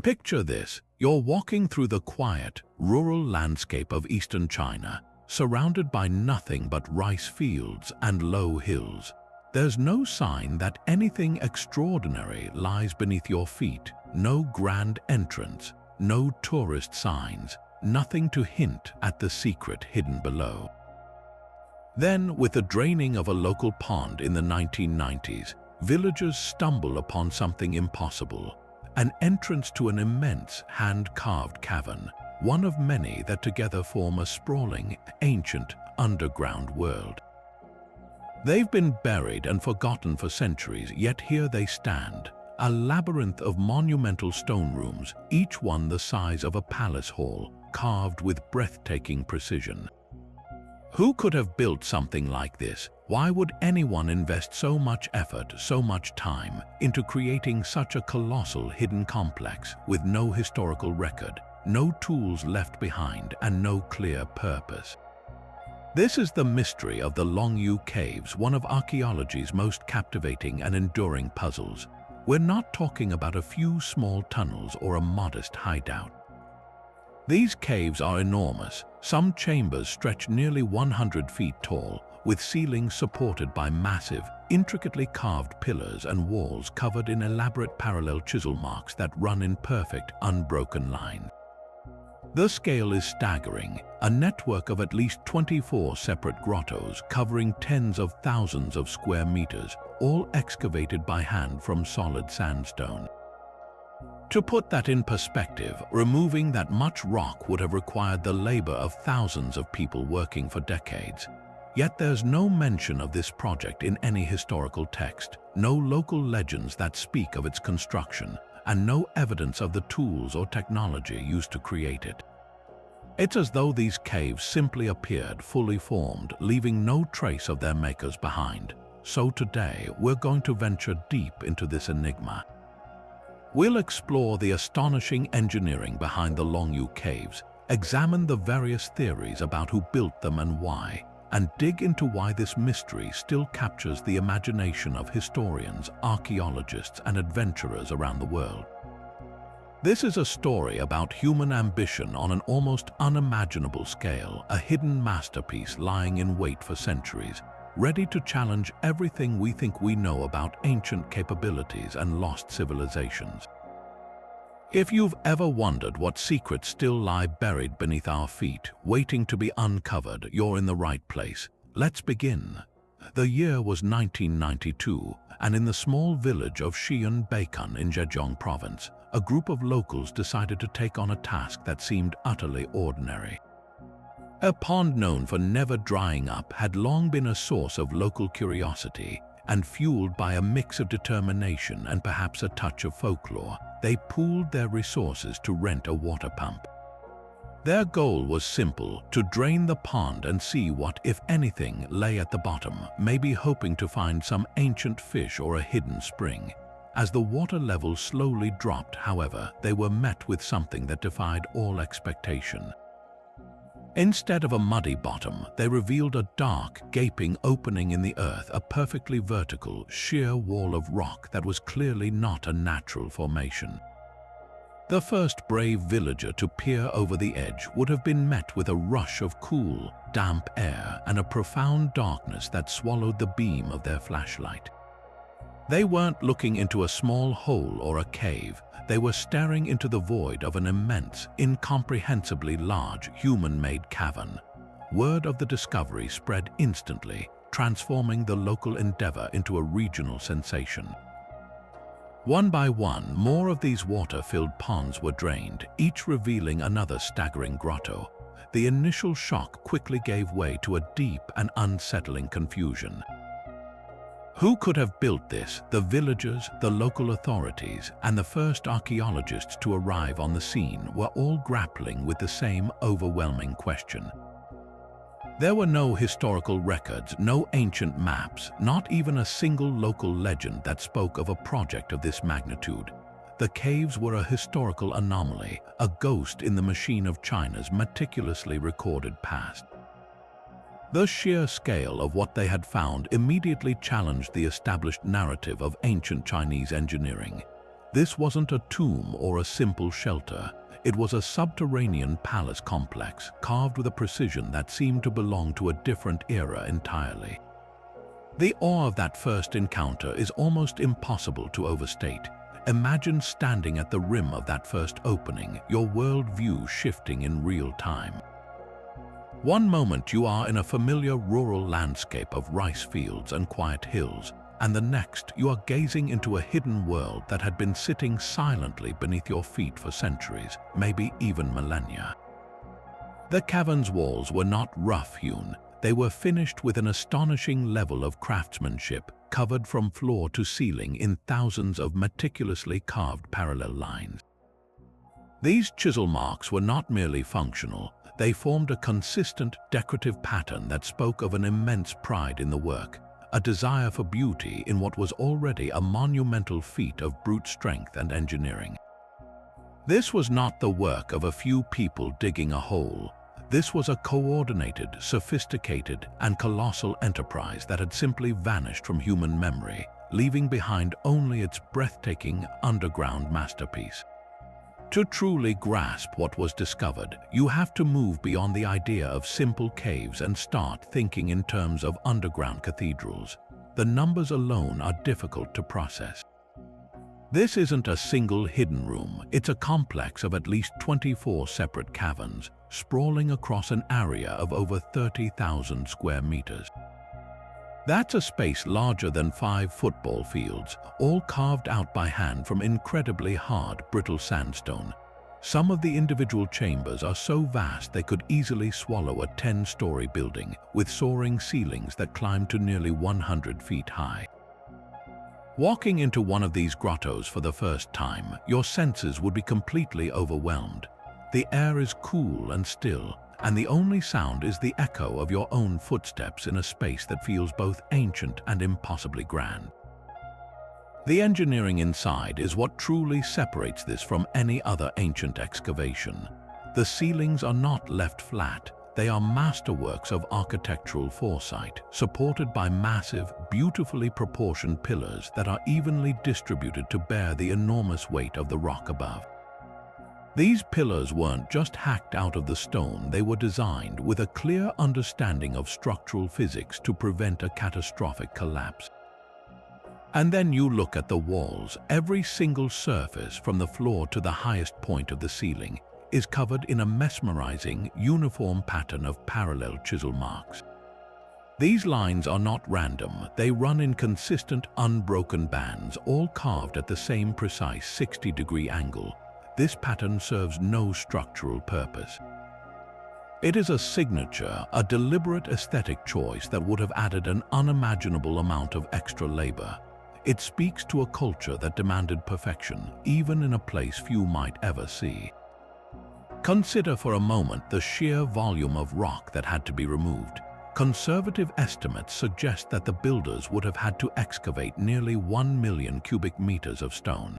Picture this: you're walking through the quiet, rural landscape of eastern China, surrounded by nothing but rice fields and low hills. There's no sign that anything extraordinary lies beneath your feet, no grand entrance, no tourist signs, nothing to hint at the secret hidden below. Then, with the draining of a local pond in the 1990s, villagers stumble upon something impossible: an entrance to an immense hand-carved cavern, one of many that together form a sprawling, ancient, underground world. They've been buried and forgotten for centuries, yet here they stand, a labyrinth of monumental stone rooms, each one the size of a palace hall, carved with breathtaking precision. Who could have built something like this? Why would anyone invest so much effort, so much time, into creating such a colossal hidden complex with no historical record, no tools left behind, and no clear purpose? This is the mystery of the Longyou Caves, one of archaeology's most captivating and enduring puzzles. We're not talking about a few small tunnels or a modest hideout. These caves are enormous. Some chambers stretch nearly 100 feet tall, with ceilings supported by massive, intricately carved pillars and walls covered in elaborate parallel chisel marks that run in perfect, unbroken lines. The scale is staggering, a network of at least 24 separate grottos covering tens of thousands of square meters, all excavated by hand from solid sandstone. To put that in perspective, removing that much rock would have required the labor of thousands of people working for decades. Yet there's no mention of this project in any historical text, no local legends that speak of its construction, and no evidence of the tools or technology used to create it. It's as though these caves simply appeared fully formed, leaving no trace of their makers behind. So today, we're going to venture deep into this enigma. We'll explore the astonishing engineering behind the Longyou Caves, examine the various theories about who built them and why, and dig into why this mystery still captures the imagination of historians, archaeologists, and adventurers around the world. This is a story about human ambition on an almost unimaginable scale, a hidden masterpiece lying in wait for centuries, ready to challenge everything we think we know about ancient capabilities and lost civilizations. If you've ever wondered what secrets still lie buried beneath our feet, waiting to be uncovered, you're in the right place. Let's begin. The year was 1992, and in the small village of Xian in Zhejiang province, a group of locals decided to take on a task that seemed utterly ordinary. A pond known for never drying up had long been a source of local curiosity, and fueled by a mix of determination and perhaps a touch of folklore, they pooled their resources to rent a water pump. Their goal was simple: to drain the pond and see what, if anything, lay at the bottom, maybe hoping to find some ancient fish or a hidden spring. As the water level slowly dropped, however, they were met with something that defied all expectation. Instead of a muddy bottom, they revealed a dark, gaping opening in the earth, a perfectly vertical, sheer wall of rock that was clearly not a natural formation. The first brave villager to peer over the edge would have been met with a rush of cool, damp air and a profound darkness that swallowed the beam of their flashlight. They weren't looking into a small hole or a cave. They were staring into the void of an immense, incomprehensibly large, human-made cavern. Word of the discovery spread instantly, transforming the local endeavor into a regional sensation. One by one, more of these water-filled ponds were drained, each revealing another staggering grotto. The initial shock quickly gave way to a deep and unsettling confusion. Who could have built this? The villagers, the local authorities, and the first archaeologists to arrive on the scene were all grappling with the same overwhelming question. There were no historical records, no ancient maps, not even a single local legend that spoke of a project of this magnitude. The caves were a historical anomaly, a ghost in the machine of China's meticulously recorded past. The sheer scale of what they had found immediately challenged the established narrative of ancient Chinese engineering. This wasn't a tomb or a simple shelter. It was a subterranean palace complex, carved with a precision that seemed to belong to a different era entirely. The awe of that first encounter is almost impossible to overstate. Imagine standing at the rim of that first opening, your worldview shifting in real time. One moment you are in a familiar rural landscape of rice fields and quiet hills, and the next you are gazing into a hidden world that had been sitting silently beneath your feet for centuries, maybe even millennia. The cavern's walls were not rough-hewn. They were finished with an astonishing level of craftsmanship, covered from floor to ceiling in thousands of meticulously carved parallel lines. These chisel marks were not merely functional. They formed a consistent, decorative pattern that spoke of an immense pride in the work, a desire for beauty in what was already a monumental feat of brute strength and engineering. This was not the work of a few people digging a hole. This was a coordinated, sophisticated, and colossal enterprise that had simply vanished from human memory, leaving behind only its breathtaking underground masterpiece. To truly grasp what was discovered, you have to move beyond the idea of simple caves and start thinking in terms of underground cathedrals. The numbers alone are difficult to process. This isn't a single hidden room, it's a complex of at least 24 separate caverns, sprawling across an area of over 30,000 square meters. That's a space larger than 5 football fields, all carved out by hand from incredibly hard, brittle sandstone. Some of the individual chambers are so vast they could easily swallow a 10-story building, with soaring ceilings that climb to nearly 100 feet high. Walking into one of these grottos for the first time, your senses would be completely overwhelmed. The air is cool and still, and the only sound is the echo of your own footsteps in a space that feels both ancient and impossibly grand. The engineering inside is what truly separates this from any other ancient excavation. The ceilings are not left flat. They are masterworks of architectural foresight, supported by massive, beautifully proportioned pillars that are evenly distributed to bear the enormous weight of the rock above. These pillars weren't just hacked out of the stone, they were designed with a clear understanding of structural physics to prevent a catastrophic collapse. And then you look at the walls. Every single surface, from the floor to the highest point of the ceiling, is covered in a mesmerizing, uniform pattern of parallel chisel marks. These lines are not random. They run in consistent, unbroken bands, all carved at the same precise 60-degree angle. This pattern serves no structural purpose. It is a signature, a deliberate aesthetic choice that would have added an unimaginable amount of extra labor. It speaks to a culture that demanded perfection, even in a place few might ever see. Consider for a moment the sheer volume of rock that had to be removed. Conservative estimates suggest that the builders would have had to excavate nearly 1 million cubic meters of stone.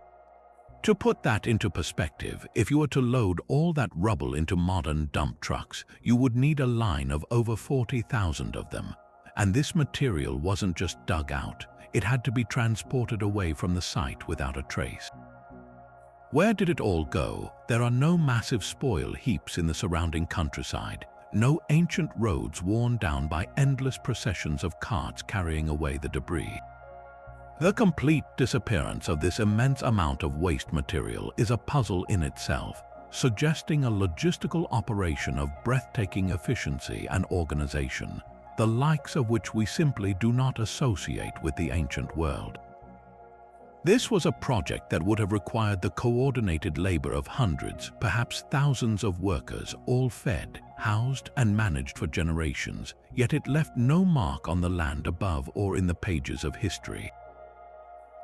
To put that into perspective, if you were to load all that rubble into modern dump trucks, you would need a line of over 40,000 of them. And this material wasn't just dug out, it had to be transported away from the site without a trace. Where did it all go? There are no massive spoil heaps in the surrounding countryside, no ancient roads worn down by endless processions of carts carrying away the debris. The complete disappearance of this immense amount of waste material is a puzzle in itself, suggesting a logistical operation of breathtaking efficiency and organization, the likes of which we simply do not associate with the ancient world. This was a project that would have required the coordinated labor of hundreds, perhaps thousands of workers, all fed, housed, and managed for generations, yet it left no mark on the land above or in the pages of history.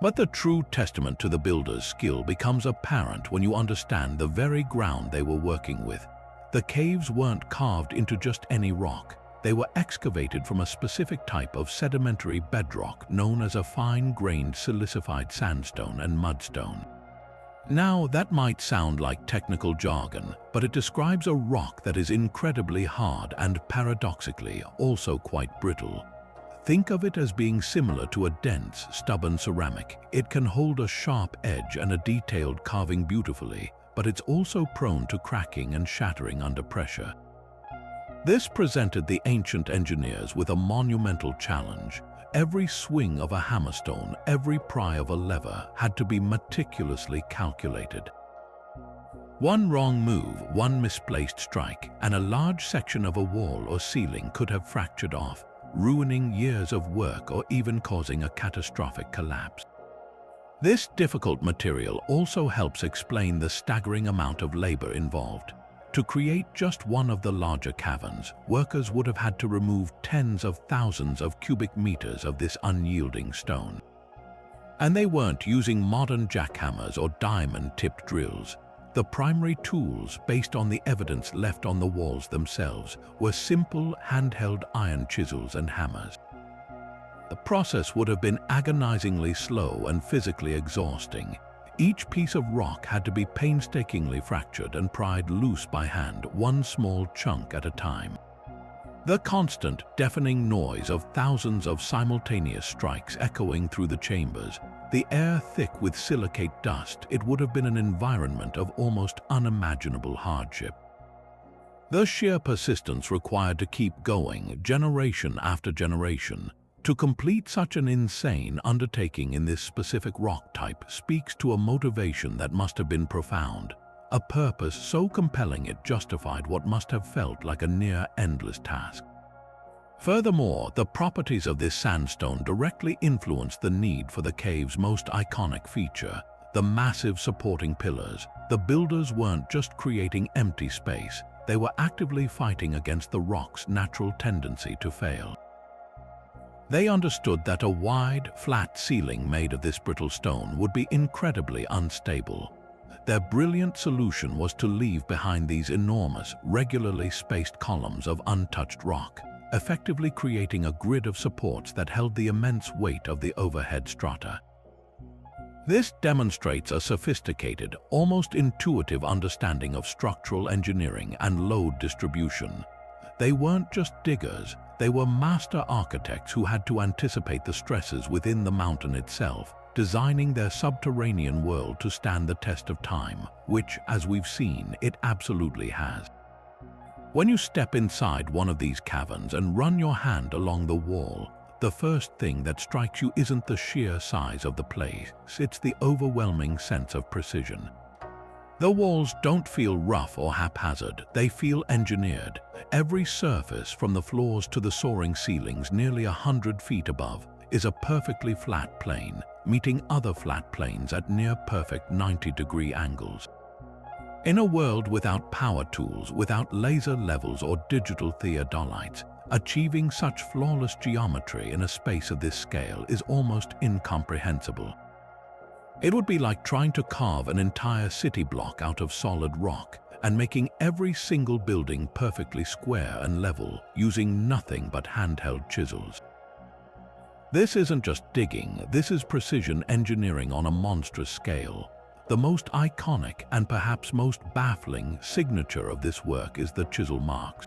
But the true testament to the builder's skill becomes apparent when you understand the very ground they were working with. The caves weren't carved into just any rock. They were excavated from a specific type of sedimentary bedrock known as a fine-grained silicified sandstone and mudstone. Now, that might sound like technical jargon, but it describes a rock that is incredibly hard and, paradoxically, also quite brittle. Think of it as being similar to a dense, stubborn ceramic. It can hold a sharp edge and a detailed carving beautifully, but it's also prone to cracking and shattering under pressure. This presented the ancient engineers with a monumental challenge. Every swing of a hammerstone, every pry of a lever had to be meticulously calculated. One wrong move, one misplaced strike, and a large section of a wall or ceiling could have fractured off, ruining years of work or even causing a catastrophic collapse. This difficult material also helps explain the staggering amount of labor involved. To create just one of the larger caverns, workers would have had to remove tens of thousands of cubic meters of this unyielding stone. And they weren't using modern jackhammers or diamond-tipped drills. The primary tools, based on the evidence left on the walls themselves, were simple handheld iron chisels and hammers. The process would have been agonizingly slow and physically exhausting. Each piece of rock had to be painstakingly fractured and pried loose by hand, one small chunk at a time. The constant, deafening noise of thousands of simultaneous strikes echoing through the chambers, the air thick with silicate dust, it would have been an environment of almost unimaginable hardship. The sheer persistence required to keep going, generation after generation, to complete such an insane undertaking in this specific rock type speaks to a motivation that must have been profound, a purpose so compelling it justified what must have felt like a near-endless task. Furthermore, the properties of this sandstone directly influenced the need for the cave's most iconic feature, the massive supporting pillars. The builders weren't just creating empty space, they were actively fighting against the rock's natural tendency to fail. They understood that a wide, flat ceiling made of this brittle stone would be incredibly unstable. Their brilliant solution was to leave behind these enormous, regularly spaced columns of untouched rock, effectively creating a grid of supports that held the immense weight of the overhead strata. This demonstrates a sophisticated, almost intuitive understanding of structural engineering and load distribution. They weren't just diggers, they were master architects who had to anticipate the stresses within the mountain itself, designing their subterranean world to stand the test of time, which, as we've seen, it absolutely has. When you step inside one of these caverns and run your hand along the wall, the first thing that strikes you isn't the sheer size of the place, it's the overwhelming sense of precision. The walls don't feel rough or haphazard, they feel engineered. Every surface, from the floors to the soaring ceilings nearly 100 feet above, is a perfectly flat plane, meeting other flat planes at near-perfect 90-degree angles. In a world without power tools, without laser levels or digital theodolites, achieving such flawless geometry in a space of this scale is almost incomprehensible. It would be like trying to carve an entire city block out of solid rock and making every single building perfectly square and level, using nothing but handheld chisels. This isn't just digging, this is precision engineering on a monstrous scale. The most iconic and perhaps most baffling signature of this work is the chisel marks.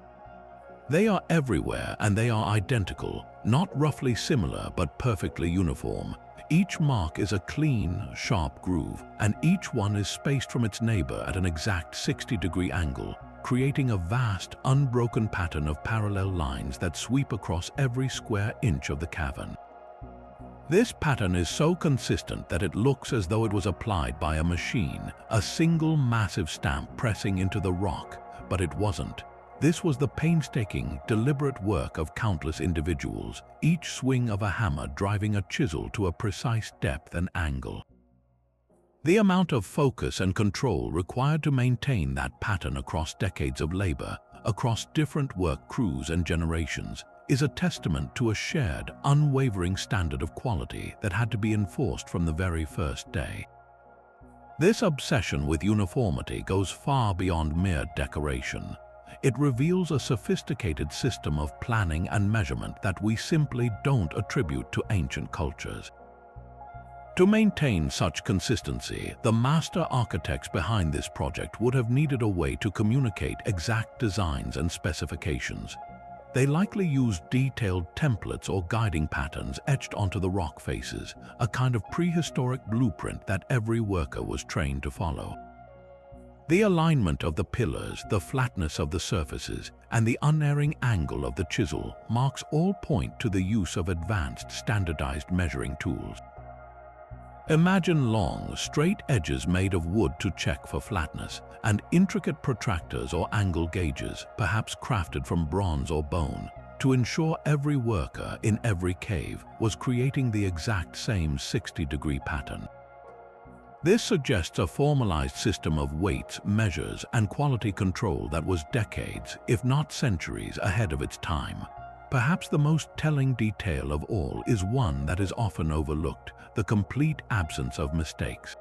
They are everywhere and they are identical, not roughly similar but perfectly uniform. Each mark is a clean, sharp groove, and each one is spaced from its neighbor at an exact 60-degree angle, creating a vast, unbroken pattern of parallel lines that sweep across every square inch of the cavern. This pattern is so consistent that it looks as though it was applied by a machine, a single massive stamp pressing into the rock, but it wasn't. This was the painstaking, deliberate work of countless individuals, each swing of a hammer driving a chisel to a precise depth and angle. The amount of focus and control required to maintain that pattern across decades of labor, across different work crews and generations, is a testament to a shared, unwavering standard of quality that had to be enforced from the very first day. This obsession with uniformity goes far beyond mere decoration. It reveals a sophisticated system of planning and measurement that we simply don't attribute to ancient cultures. To maintain such consistency, the master architects behind this project would have needed a way to communicate exact designs and specifications. They likely used detailed templates or guiding patterns etched onto the rock faces, a kind of prehistoric blueprint that every worker was trained to follow. The alignment of the pillars, the flatness of the surfaces, and the unerring angle of the chisel marks all point to the use of advanced standardized measuring tools. Imagine long, straight edges made of wood to check for flatness, and intricate protractors or angle gauges, perhaps crafted from bronze or bone, to ensure every worker in every cave was creating the exact same 60-degree pattern. This suggests a formalized system of weights, measures, and quality control that was decades, if not centuries, ahead of its time. Perhaps the most telling detail of all is one that is often overlooked: the complete absence of mistakes.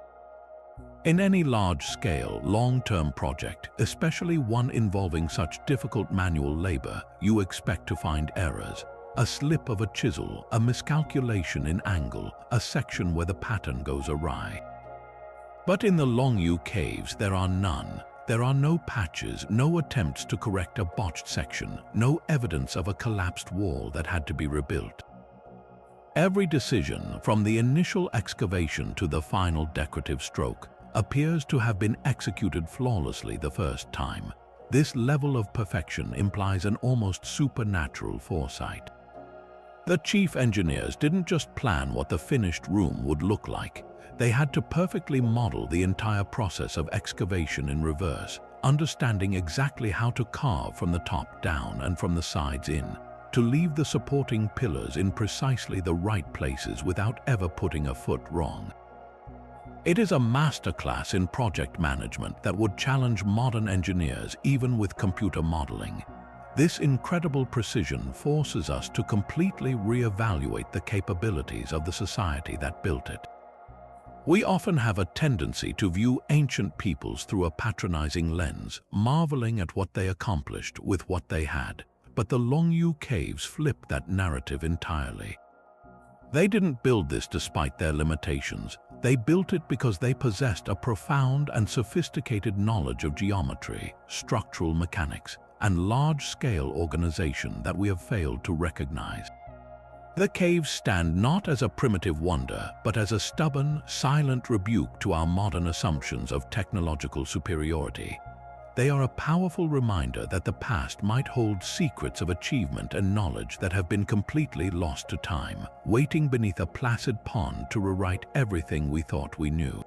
In any large-scale, long-term project, especially one involving such difficult manual labor, you expect to find errors. A slip of a chisel, a miscalculation in angle, a section where the pattern goes awry. But in the Longyou Caves there are none. There are no patches, no attempts to correct a botched section, no evidence of a collapsed wall that had to be rebuilt. Every decision, from the initial excavation to the final decorative stroke, appears to have been executed flawlessly the first time. This level of perfection implies an almost supernatural foresight. The chief engineers didn't just plan what the finished room would look like. They had to perfectly model the entire process of excavation in reverse, understanding exactly how to carve from the top down and from the sides in, to leave the supporting pillars in precisely the right places without ever putting a foot wrong. It is a masterclass in project management that would challenge modern engineers even with computer modeling. This incredible precision forces us to completely reevaluate the capabilities of the society that built it. We often have a tendency to view ancient peoples through a patronizing lens, marveling at what they accomplished with what they had. But the Longyou Caves flip that narrative entirely. They didn't build this despite their limitations. They built it because they possessed a profound and sophisticated knowledge of geometry, structural mechanics, and large-scale organization that we have failed to recognize. The caves stand not as a primitive wonder, but as a stubborn, silent rebuke to our modern assumptions of technological superiority. They are a powerful reminder that the past might hold secrets of achievement and knowledge that have been completely lost to time, waiting beneath a placid pond to rewrite everything we thought we knew.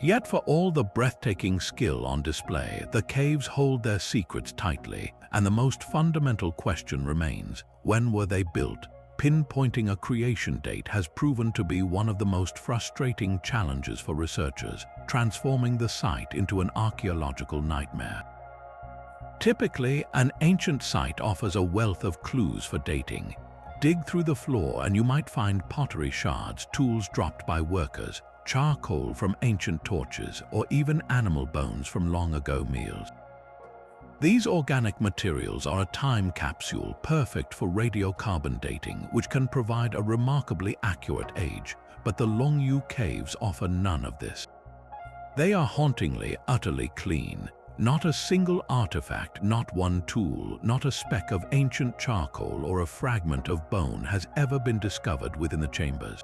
Yet for all the breathtaking skill on display, the caves hold their secrets tightly, and the most fundamental question remains: when were they built? Pinpointing a creation date has proven to be one of the most frustrating challenges for researchers, transforming the site into an archaeological nightmare. Typically, an ancient site offers a wealth of clues for dating. Dig through the floor and you might find pottery shards, tools dropped by workers, charcoal from ancient torches, or even animal bones from long-ago meals. These organic materials are a time capsule perfect for radiocarbon dating, which can provide a remarkably accurate age, but the Longyou Caves offer none of this. They are hauntingly, utterly clean. Not a single artifact, not one tool, not a speck of ancient charcoal or a fragment of bone has ever been discovered within the chambers.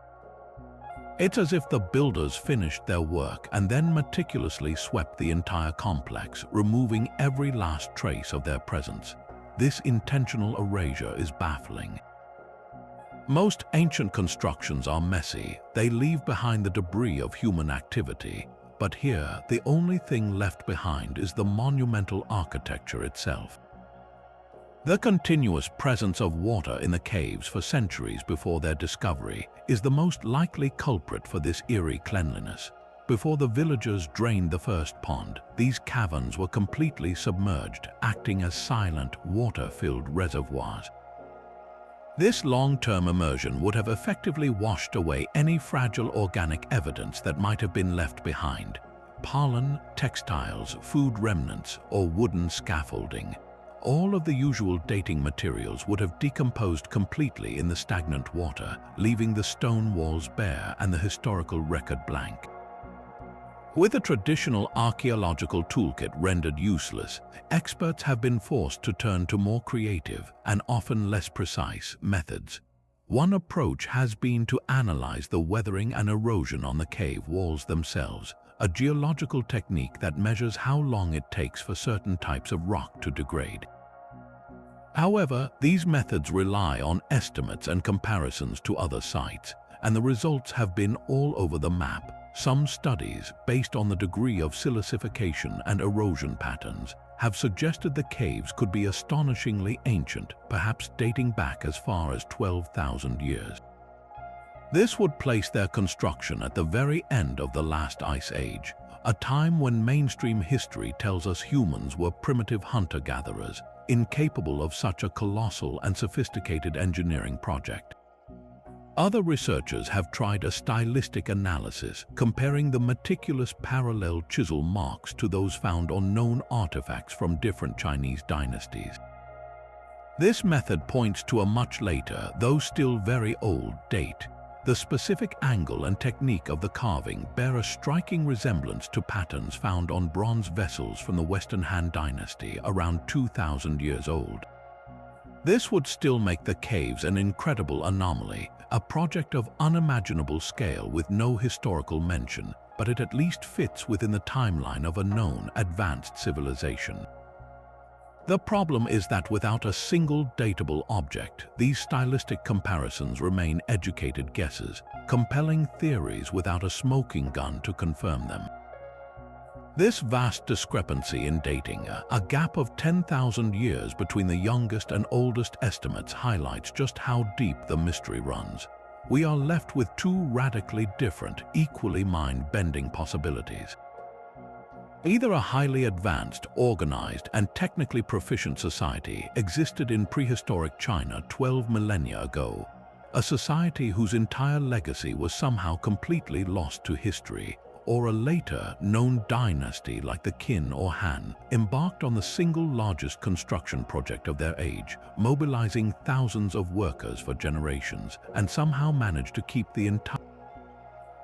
It's as if the builders finished their work and then meticulously swept the entire complex, removing every last trace of their presence. This intentional erasure is baffling. Most ancient constructions are messy. They leave behind the debris of human activity. But here, the only thing left behind is the monumental architecture itself. The continuous presence of water in the caves for centuries before their discovery is the most likely culprit for this eerie cleanliness. Before the villagers drained the first pond, these caverns were completely submerged, acting as silent, water-filled reservoirs. This long-term immersion would have effectively washed away any fragile organic evidence that might have been left behind: pollen, textiles, food remnants, or wooden scaffolding. All of the usual dating materials would have decomposed completely in the stagnant water, leaving the stone walls bare and the historical record blank. With a traditional archaeological toolkit rendered useless, experts have been forced to turn to more creative and often less precise methods. One approach has been to analyze the weathering and erosion on the cave walls themselves, a geological technique that measures how long it takes for certain types of rock to degrade. However, these methods rely on estimates and comparisons to other sites, and the results have been all over the map. Some studies, based on the degree of silicification and erosion patterns, have suggested the caves could be astonishingly ancient, perhaps dating back as far as 12,000 years. This would place their construction at the very end of the last ice age, a time when mainstream history tells us humans were primitive hunter-gatherers, incapable of such a colossal and sophisticated engineering project. Other researchers have tried a stylistic analysis, comparing the meticulous parallel chisel marks to those found on known artifacts from different Chinese dynasties. This method points to a much later, though still very old, date. The specific angle and technique of the carving bear a striking resemblance to patterns found on bronze vessels from the Western Han Dynasty around 2,000 years old. This would still make the caves an incredible anomaly, a project of unimaginable scale with no historical mention, but it at least fits within the timeline of a known advanced civilization. The problem is that without a single datable object, these stylistic comparisons remain educated guesses, compelling theories without a smoking gun to confirm them. This vast discrepancy in dating, a gap of 10,000 years between the youngest and oldest estimates, highlights just how deep the mystery runs. We are left with two radically different, equally mind-bending possibilities. Either a highly advanced, organized, and technically proficient society existed in prehistoric China 12 millennia ago, a society whose entire legacy was somehow completely lost to history, or a later known dynasty like the Qin or Han embarked on the single largest construction project of their age, mobilizing thousands of workers for generations, and somehow managed to keep the entire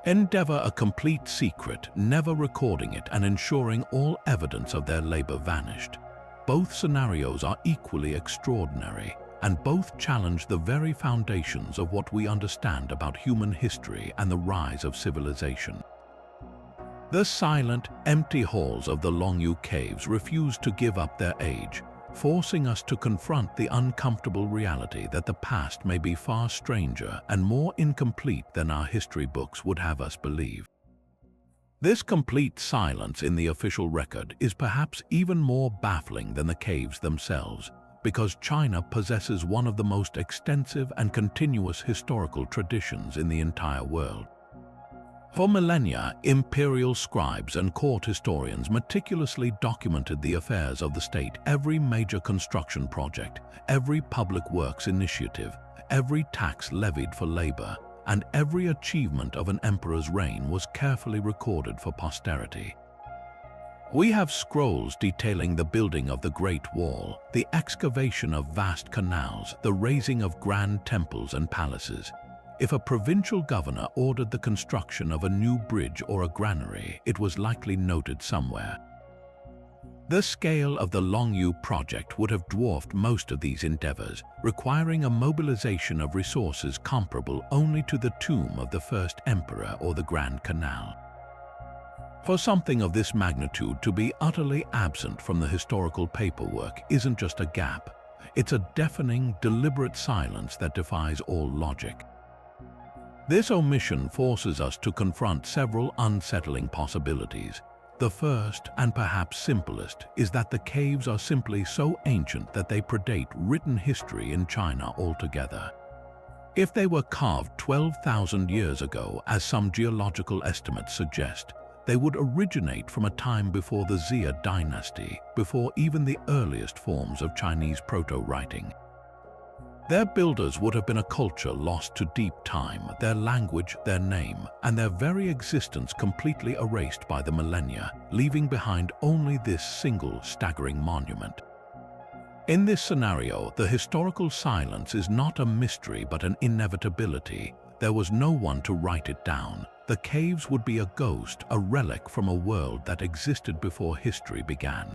endeavor a complete secret, never recording it and ensuring all evidence of their labor vanished. Both scenarios are equally extraordinary, and both challenge the very foundations of what we understand about human history and the rise of civilization. The silent, empty halls of the Longyou Caves refuse to give up their age, forcing us to confront the uncomfortable reality that the past may be far stranger and more incomplete than our history books would have us believe. This complete silence in the official record is perhaps even more baffling than the caves themselves, because China possesses one of the most extensive and continuous historical traditions in the entire world. For millennia, imperial scribes and court historians meticulously documented the affairs of the state. Every major construction project, every public works initiative, every tax levied for labor, and every achievement of an emperor's reign was carefully recorded for posterity. We have scrolls detailing the building of the Great Wall, the excavation of vast canals, the raising of grand temples and palaces. If a provincial governor ordered the construction of a new bridge or a granary, it was likely noted somewhere. The scale of the Longyou project would have dwarfed most of these endeavors, requiring a mobilization of resources comparable only to the tomb of the first emperor or the Grand Canal. For something of this magnitude to be utterly absent from the historical paperwork isn't just a gap, it's a deafening, deliberate silence that defies all logic. This omission forces us to confront several unsettling possibilities. The first, and perhaps simplest, is that the caves are simply so ancient that they predate written history in China altogether. If they were carved 12,000 years ago, as some geological estimates suggest, they would originate from a time before the Xia dynasty, before even the earliest forms of Chinese proto-writing. Their builders would have been a culture lost to deep time, their language, their name, and their very existence completely erased by the millennia, leaving behind only this single staggering monument. In this scenario, the historical silence is not a mystery but an inevitability. There was no one to write it down, the caves would be a ghost, a relic from a world that existed before history began.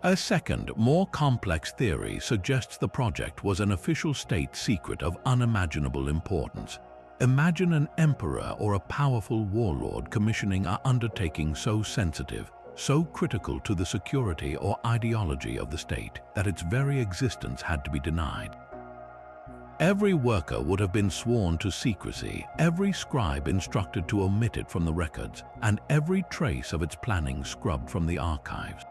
A second, more complex theory suggests the project was an official state secret of unimaginable importance. Imagine an emperor or a powerful warlord commissioning an undertaking so sensitive, so critical to the security or ideology of the state, that its very existence had to be denied. Every worker would have been sworn to secrecy, every scribe instructed to omit it from the records, and every trace of its planning scrubbed from the archives.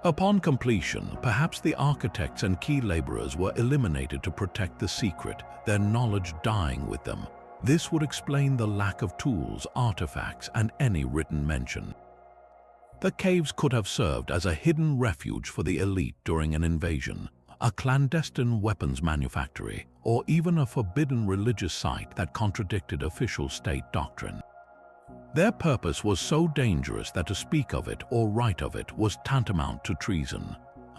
Upon completion, perhaps the architects and key laborers were eliminated to protect the secret, their knowledge dying with them. This would explain the lack of tools, artifacts, and any written mention. The caves could have served as a hidden refuge for the elite during an invasion, a clandestine weapons manufactory, or even a forbidden religious site that contradicted official state doctrine. Their purpose was so dangerous that to speak of it or write of it was tantamount to treason.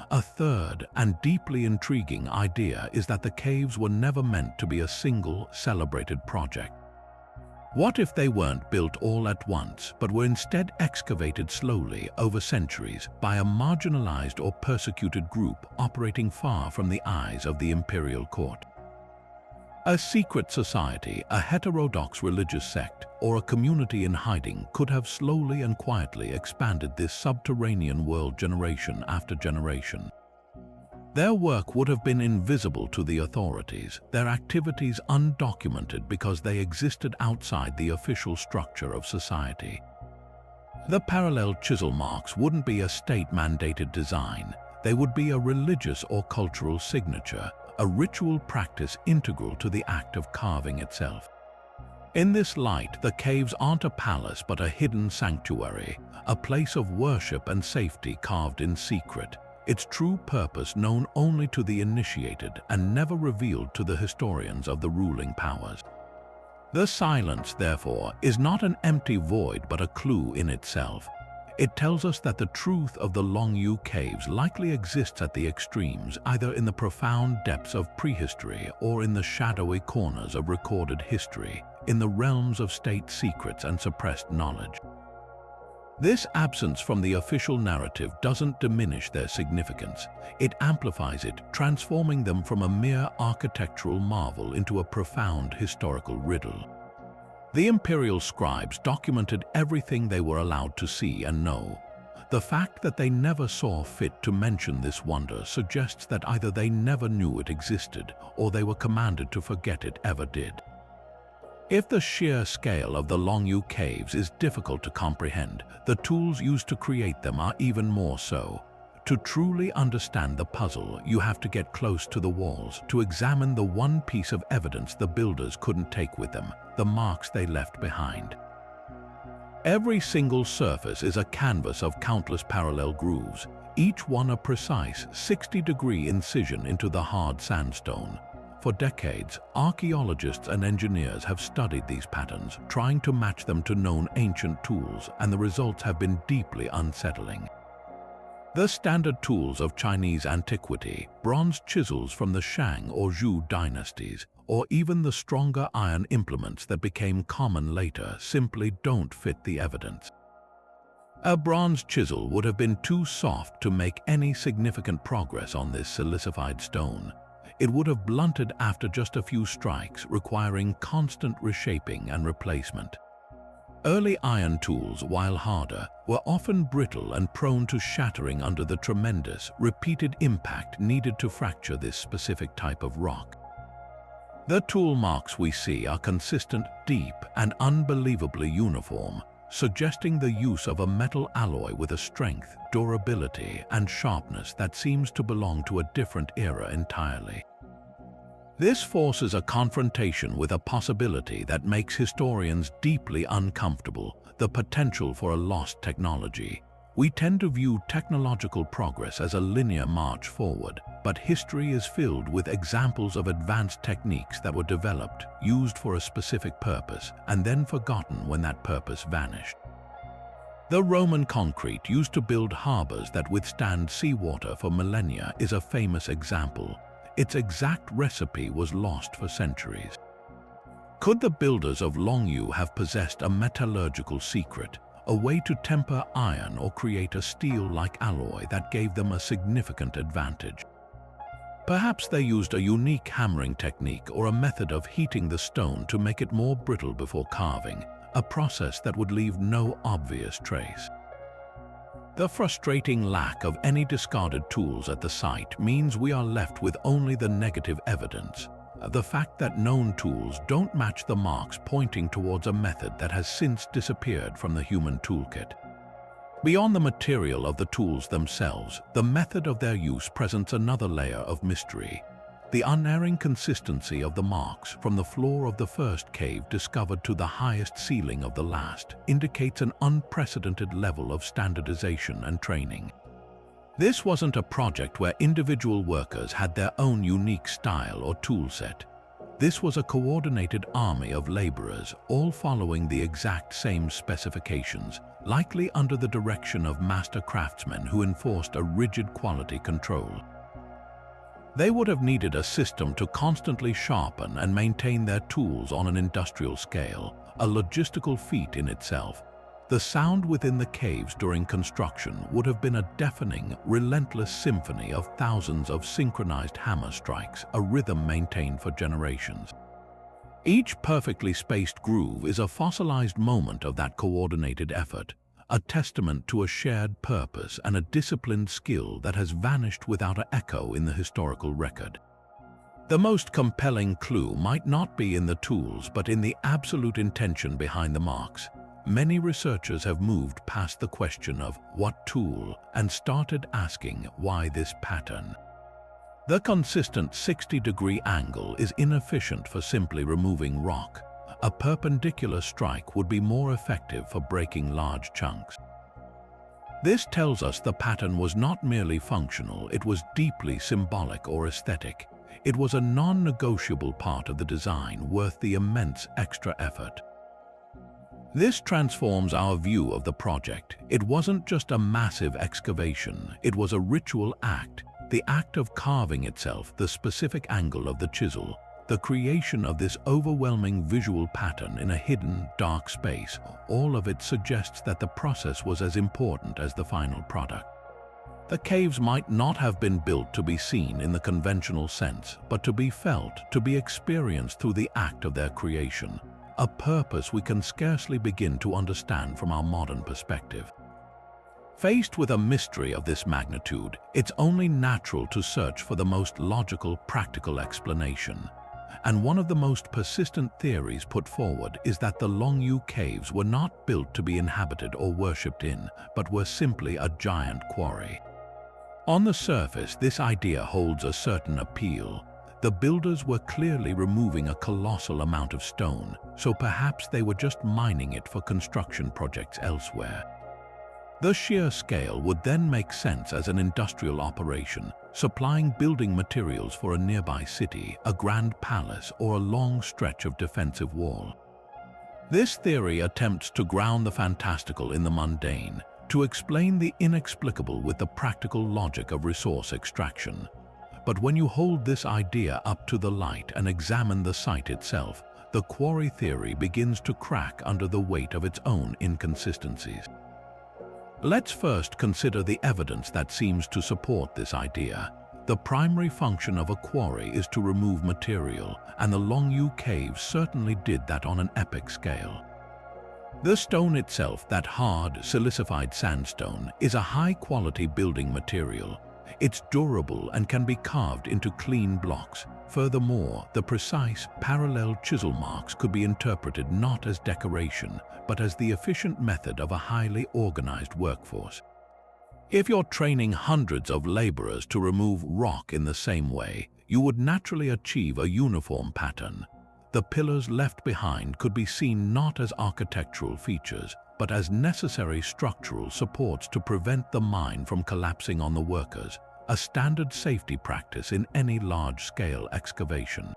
A third and deeply intriguing idea is that the caves were never meant to be a single, celebrated project. What if they weren't built all at once, but were instead excavated slowly over centuries by a marginalized or persecuted group operating far from the eyes of the imperial court? A secret society, a heterodox religious sect, or a community in hiding could have slowly and quietly expanded this subterranean world generation after generation. Their work would have been invisible to the authorities, their activities undocumented because they existed outside the official structure of society. The parallel chisel marks wouldn't be a state-mandated design, they would be a religious or cultural signature, a ritual practice integral to the act of carving itself. In this light, the caves aren't a palace but a hidden sanctuary, a place of worship and safety carved in secret, its true purpose known only to the initiated and never revealed to the historians of the ruling powers. The silence, therefore, is not an empty void but a clue in itself. It tells us that the truth of the Longyou Caves likely exists at the extremes, either in the profound depths of prehistory or in the shadowy corners of recorded history, in the realms of state secrets and suppressed knowledge. This absence from the official narrative doesn't diminish their significance. It amplifies it, transforming them from a mere architectural marvel into a profound historical riddle. The imperial scribes documented everything they were allowed to see and know. The fact that they never saw fit to mention this wonder suggests that either they never knew it existed or they were commanded to forget it ever did. If the sheer scale of the Longyou Caves is difficult to comprehend, the tools used to create them are even more so. To truly understand the puzzle, you have to get close to the walls, to examine the one piece of evidence the builders couldn't take with them, the marks they left behind. Every single surface is a canvas of countless parallel grooves, each one a precise 60-degree incision into the hard sandstone. For decades, archaeologists and engineers have studied these patterns, trying to match them to known ancient tools, and the results have been deeply unsettling. The standard tools of Chinese antiquity, bronze chisels from the Shang or Zhou dynasties, or even the stronger iron implements that became common later, simply don't fit the evidence. A bronze chisel would have been too soft to make any significant progress on this silicified stone. It would have blunted after just a few strikes, requiring constant reshaping and replacement. Early iron tools, while harder, were often brittle and prone to shattering under the tremendous, repeated impact needed to fracture this specific type of rock. The tool marks we see are consistent, deep, and unbelievably uniform, suggesting the use of a metal alloy with a strength, durability, and sharpness that seems to belong to a different era entirely. This forces a confrontation with a possibility that makes historians deeply uncomfortable: the potential for a lost technology. We tend to view technological progress as a linear march forward, but history is filled with examples of advanced techniques that were developed, used for a specific purpose, and then forgotten when that purpose vanished. The Roman concrete used to build harbors that withstand seawater for millennia is a famous example. Its exact recipe was lost for centuries. Could the builders of Longyou have possessed a metallurgical secret, a way to temper iron or create a steel-like alloy that gave them a significant advantage? Perhaps they used a unique hammering technique or a method of heating the stone to make it more brittle before carving, a process that would leave no obvious trace. The frustrating lack of any discarded tools at the site means we are left with only the negative evidence, the fact that known tools don't match the marks pointing towards a method that has since disappeared from the human toolkit. Beyond the material of the tools themselves, the method of their use presents another layer of mystery. The unerring consistency of the marks from the floor of the first cave discovered to the highest ceiling of the last indicates an unprecedented level of standardization and training. This wasn't a project where individual workers had their own unique style or tool set. This was a coordinated army of laborers, all following the exact same specifications, likely under the direction of master craftsmen who enforced a rigid quality control. They would have needed a system to constantly sharpen and maintain their tools on an industrial scale, a logistical feat in itself. The sound within the caves during construction would have been a deafening, relentless symphony of thousands of synchronized hammer strikes, a rhythm maintained for generations. Each perfectly spaced groove is a fossilized moment of that coordinated effort, a testament to a shared purpose and a disciplined skill that has vanished without an echo in the historical record. The most compelling clue might not be in the tools, but in the absolute intention behind the marks. Many researchers have moved past the question of what tool and started asking why this pattern. The consistent 60-degree angle is inefficient for simply removing rock. A perpendicular strike would be more effective for breaking large chunks. This tells us the pattern was not merely functional, it was deeply symbolic or aesthetic. It was a non-negotiable part of the design worth the immense extra effort. This transforms our view of the project. It wasn't just a massive excavation, it was a ritual act, the act of carving itself, the specific angle of the chisel, the creation of this overwhelming visual pattern in a hidden, dark space. All of it suggests that the process was as important as the final product. The caves might not have been built to be seen in the conventional sense, but to be felt, to be experienced through the act of their creation. A purpose we can scarcely begin to understand from our modern perspective. Faced with a mystery of this magnitude, it's only natural to search for the most logical, practical explanation. And one of the most persistent theories put forward is that the Longyou Caves were not built to be inhabited or worshipped in, but were simply a giant quarry. On the surface, this idea holds a certain appeal. The builders were clearly removing a colossal amount of stone, so perhaps they were just mining it for construction projects elsewhere. The sheer scale would then make sense as an industrial operation, supplying building materials for a nearby city, a grand palace, or a long stretch of defensive wall. This theory attempts to ground the fantastical in the mundane, to explain the inexplicable with the practical logic of resource extraction. But when you hold this idea up to the light and examine the site itself, the quarry theory begins to crack under the weight of its own inconsistencies. Let's first consider the evidence that seems to support this idea. The primary function of a quarry is to remove material, and the Longyou Caves certainly did that on an epic scale. The stone itself, that hard, silicified sandstone, is a high-quality building material. It's durable and can be carved into clean blocks. Furthermore, the precise, parallel chisel marks could be interpreted not as decoration, but as the efficient method of a highly organized workforce. If you're training hundreds of laborers to remove rock in the same way, you would naturally achieve a uniform pattern. The pillars left behind could be seen not as architectural features, but as necessary structural supports to prevent the mine from collapsing on the workers, a standard safety practice in any large-scale excavation.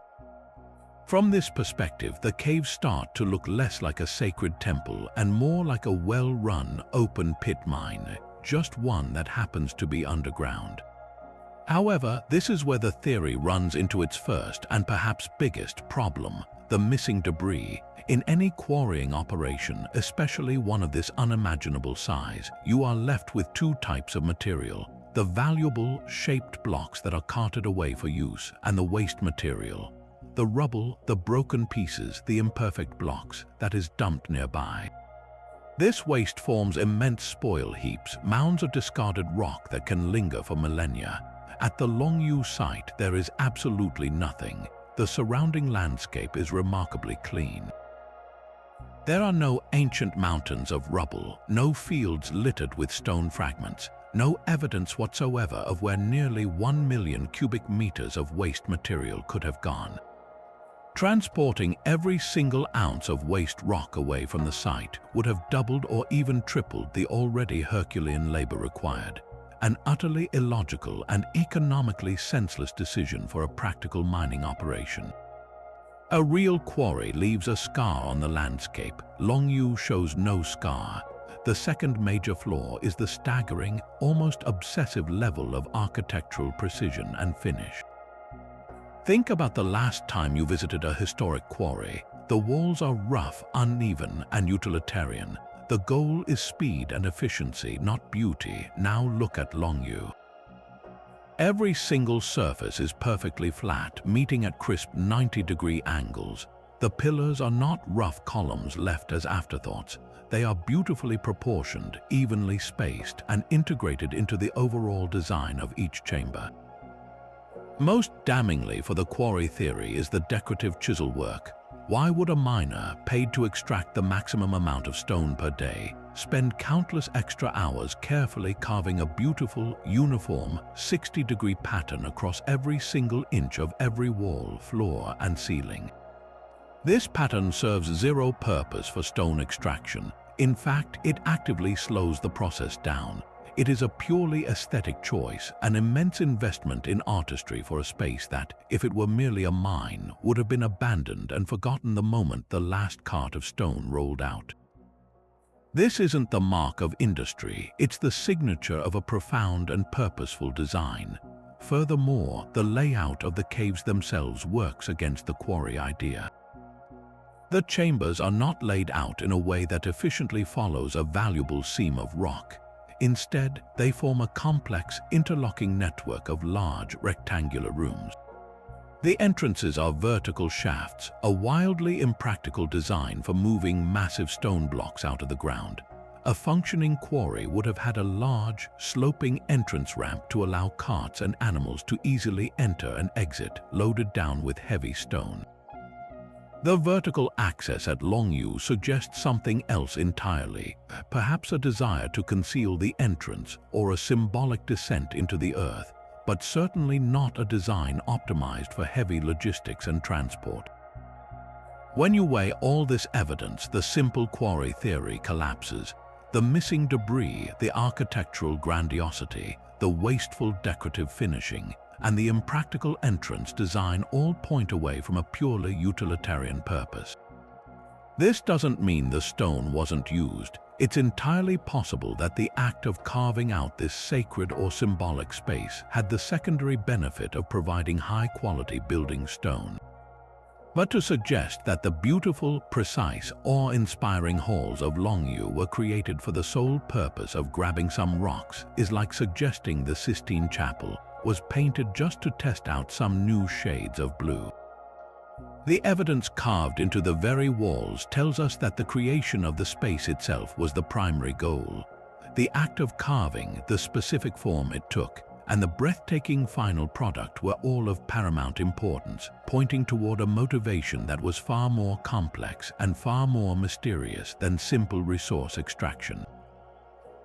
From this perspective, the caves start to look less like a sacred temple and more like a well-run, open-pit mine, just one that happens to be underground. However, this is where the theory runs into its first and perhaps biggest problem. the missing debris. In any quarrying operation, especially one of this unimaginable size, you are left with two types of material: the valuable, shaped blocks that are carted away for use, and the waste material, the rubble, the broken pieces, the imperfect blocks, that is dumped nearby. This waste forms immense spoil heaps, mounds of discarded rock that can linger for millennia. At the Longyou site, there is absolutely nothing. The surrounding landscape is remarkably clean. There are no ancient mountains of rubble, no fields littered with stone fragments, no evidence whatsoever of where nearly 1 million cubic meters of waste material could have gone. Transporting every single ounce of waste rock away from the site would have doubled or even tripled the already Herculean labor required. An utterly illogical and economically senseless decision for a practical mining operation. A real quarry leaves a scar on the landscape. Longyou shows no scar. The second major flaw is the staggering, almost obsessive level of architectural precision and finish. Think about the last time you visited a historic quarry. The walls are rough, uneven, and utilitarian. The goal is speed and efficiency, not beauty. Now look at Longyou. Every single surface is perfectly flat, meeting at crisp 90-degree angles. The pillars are not rough columns left as afterthoughts. They are beautifully proportioned, evenly spaced, and integrated into the overall design of each chamber. Most damningly for the quarry theory is the decorative chisel work. Why would a miner, paid to extract the maximum amount of stone per day, spend countless extra hours carefully carving a beautiful, uniform, 60-degree pattern across every single inch of every wall, floor, and ceiling? This pattern serves zero purpose for stone extraction. In fact, it actively slows the process down. It is a purely aesthetic choice, an immense investment in artistry for a space that, if it were merely a mine, would have been abandoned and forgotten the moment the last cart of stone rolled out. This isn't the mark of industry, it's the signature of a profound and purposeful design. Furthermore, the layout of the caves themselves works against the quarry idea. The chambers are not laid out in a way that efficiently follows a valuable seam of rock. Instead, they form a complex, interlocking network of large, rectangular rooms. The entrances are vertical shafts, a wildly impractical design for moving massive stone blocks out of the ground. A functioning quarry would have had a large, sloping entrance ramp to allow carts and animals to easily enter and exit, loaded down with heavy stone. The vertical access at Longyou suggests something else entirely, perhaps a desire to conceal the entrance or a symbolic descent into the earth, but certainly not a design optimized for heavy logistics and transport. When you weigh all this evidence, the simple quarry theory collapses. The missing debris, the architectural grandiosity, the wasteful decorative finishing, and the impractical entrance design all point away from a purely utilitarian purpose. This doesn't mean the stone wasn't used. It's entirely possible that the act of carving out this sacred or symbolic space had the secondary benefit of providing high-quality building stone. But to suggest that the beautiful, precise, awe-inspiring halls of Longyou were created for the sole purpose of grabbing some rocks is like suggesting the Sistine Chapel was painted just to test out some new shades of blue. The evidence carved into the very walls tells us that the creation of the space itself was the primary goal. The act of carving, the specific form it took, and the breathtaking final product were all of paramount importance, pointing toward a motivation that was far more complex and far more mysterious than simple resource extraction.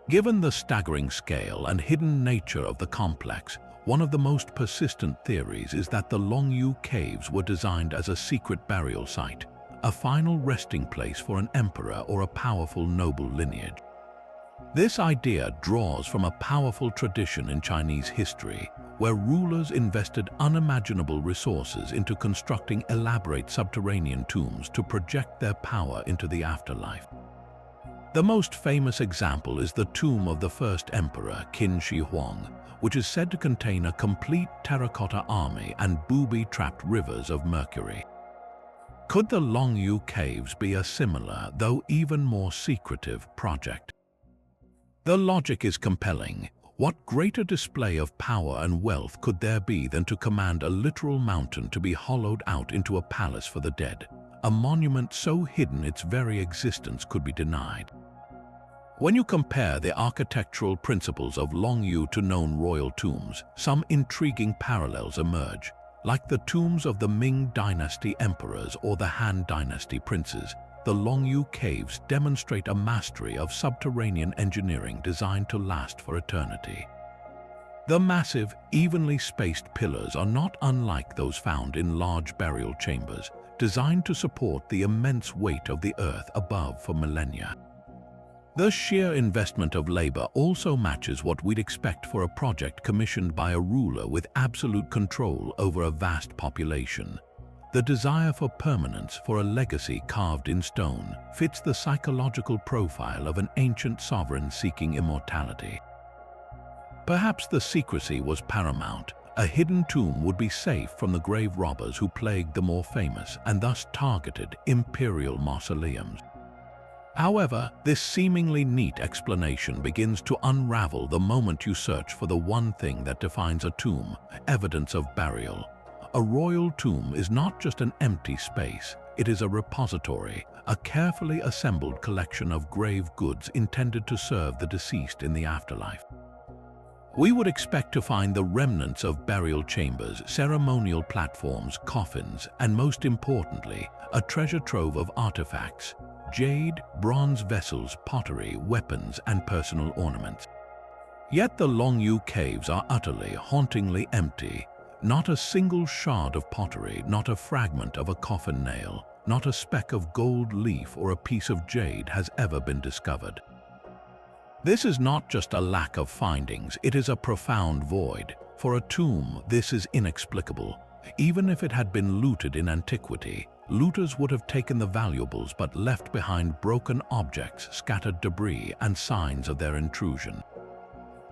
Given the staggering scale and hidden nature of the complex, one of the most persistent theories is that the Longyou Caves were designed as a secret burial site, a final resting place for an emperor or a powerful noble lineage. This idea draws from a powerful tradition in Chinese history, where rulers invested unimaginable resources into constructing elaborate subterranean tombs to project their power into the afterlife. The most famous example is the tomb of the first emperor, Qin Shi Huang, which is said to contain a complete terracotta army and booby-trapped rivers of mercury. Could the Longyou Caves be a similar, though even more secretive, project? The logic is compelling. What greater display of power and wealth could there be than to command a literal mountain to be hollowed out into a palace for the dead, a monument so hidden its very existence could be denied? When you compare the architectural principles of Longyou to known royal tombs, some intriguing parallels emerge. Like the tombs of the Ming Dynasty emperors or the Han Dynasty princes, the Longyou Caves demonstrate a mastery of subterranean engineering designed to last for eternity. The massive, evenly spaced pillars are not unlike those found in large burial chambers, designed to support the immense weight of the earth above for millennia. The sheer investment of labor also matches what we'd expect for a project commissioned by a ruler with absolute control over a vast population. The desire for permanence, for a legacy carved in stone, fits the psychological profile of an ancient sovereign seeking immortality. Perhaps the secrecy was paramount. A hidden tomb would be safe from the grave robbers who plagued the more famous and thus targeted imperial mausoleums. However, this seemingly neat explanation begins to unravel the moment you search for the one thing that defines a tomb: evidence of burial. A royal tomb is not just an empty space, it is a repository, a carefully assembled collection of grave goods intended to serve the deceased in the afterlife. We would expect to find the remnants of burial chambers, ceremonial platforms, coffins, and most importantly, a treasure trove of artifacts: jade, bronze vessels, pottery, weapons, and personal ornaments. Yet the Longyou Caves are utterly, hauntingly empty. Not a single shard of pottery, not a fragment of a coffin nail, not a speck of gold leaf or a piece of jade has ever been discovered. This is not just a lack of findings, it is a profound void. For a tomb, this is inexplicable. Even if it had been looted in antiquity, looters would have taken the valuables but left behind broken objects, scattered debris, and signs of their intrusion.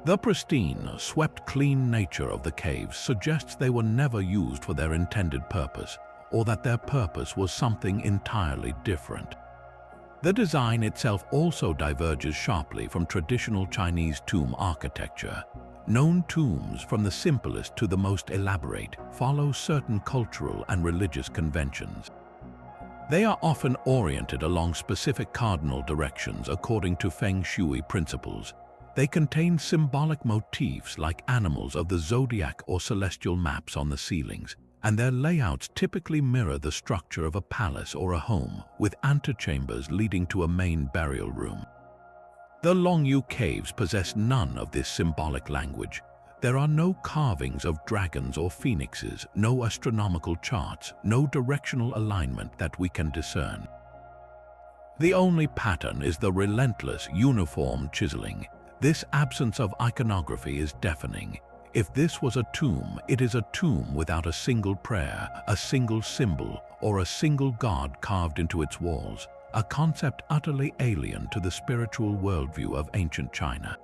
The pristine, swept-clean nature of the caves suggests they were never used for their intended purpose, or that their purpose was something entirely different. The design itself also diverges sharply from traditional Chinese tomb architecture. Known tombs, from the simplest to the most elaborate, follow certain cultural and religious conventions. They are often oriented along specific cardinal directions according to feng shui principles. They contain symbolic motifs like animals of the zodiac or celestial maps on the ceilings, and their layouts typically mirror the structure of a palace or a home, with antechambers leading to a main burial room. The Longyou Caves possess none of this symbolic language. There are no carvings of dragons or phoenixes, no astronomical charts, no directional alignment that we can discern. The only pattern is the relentless, uniform chiseling. This absence of iconography is deafening. If this was a tomb, it is a tomb without a single prayer, a single symbol, or a single god carved into its walls, a concept utterly alien to the spiritual worldview of ancient China.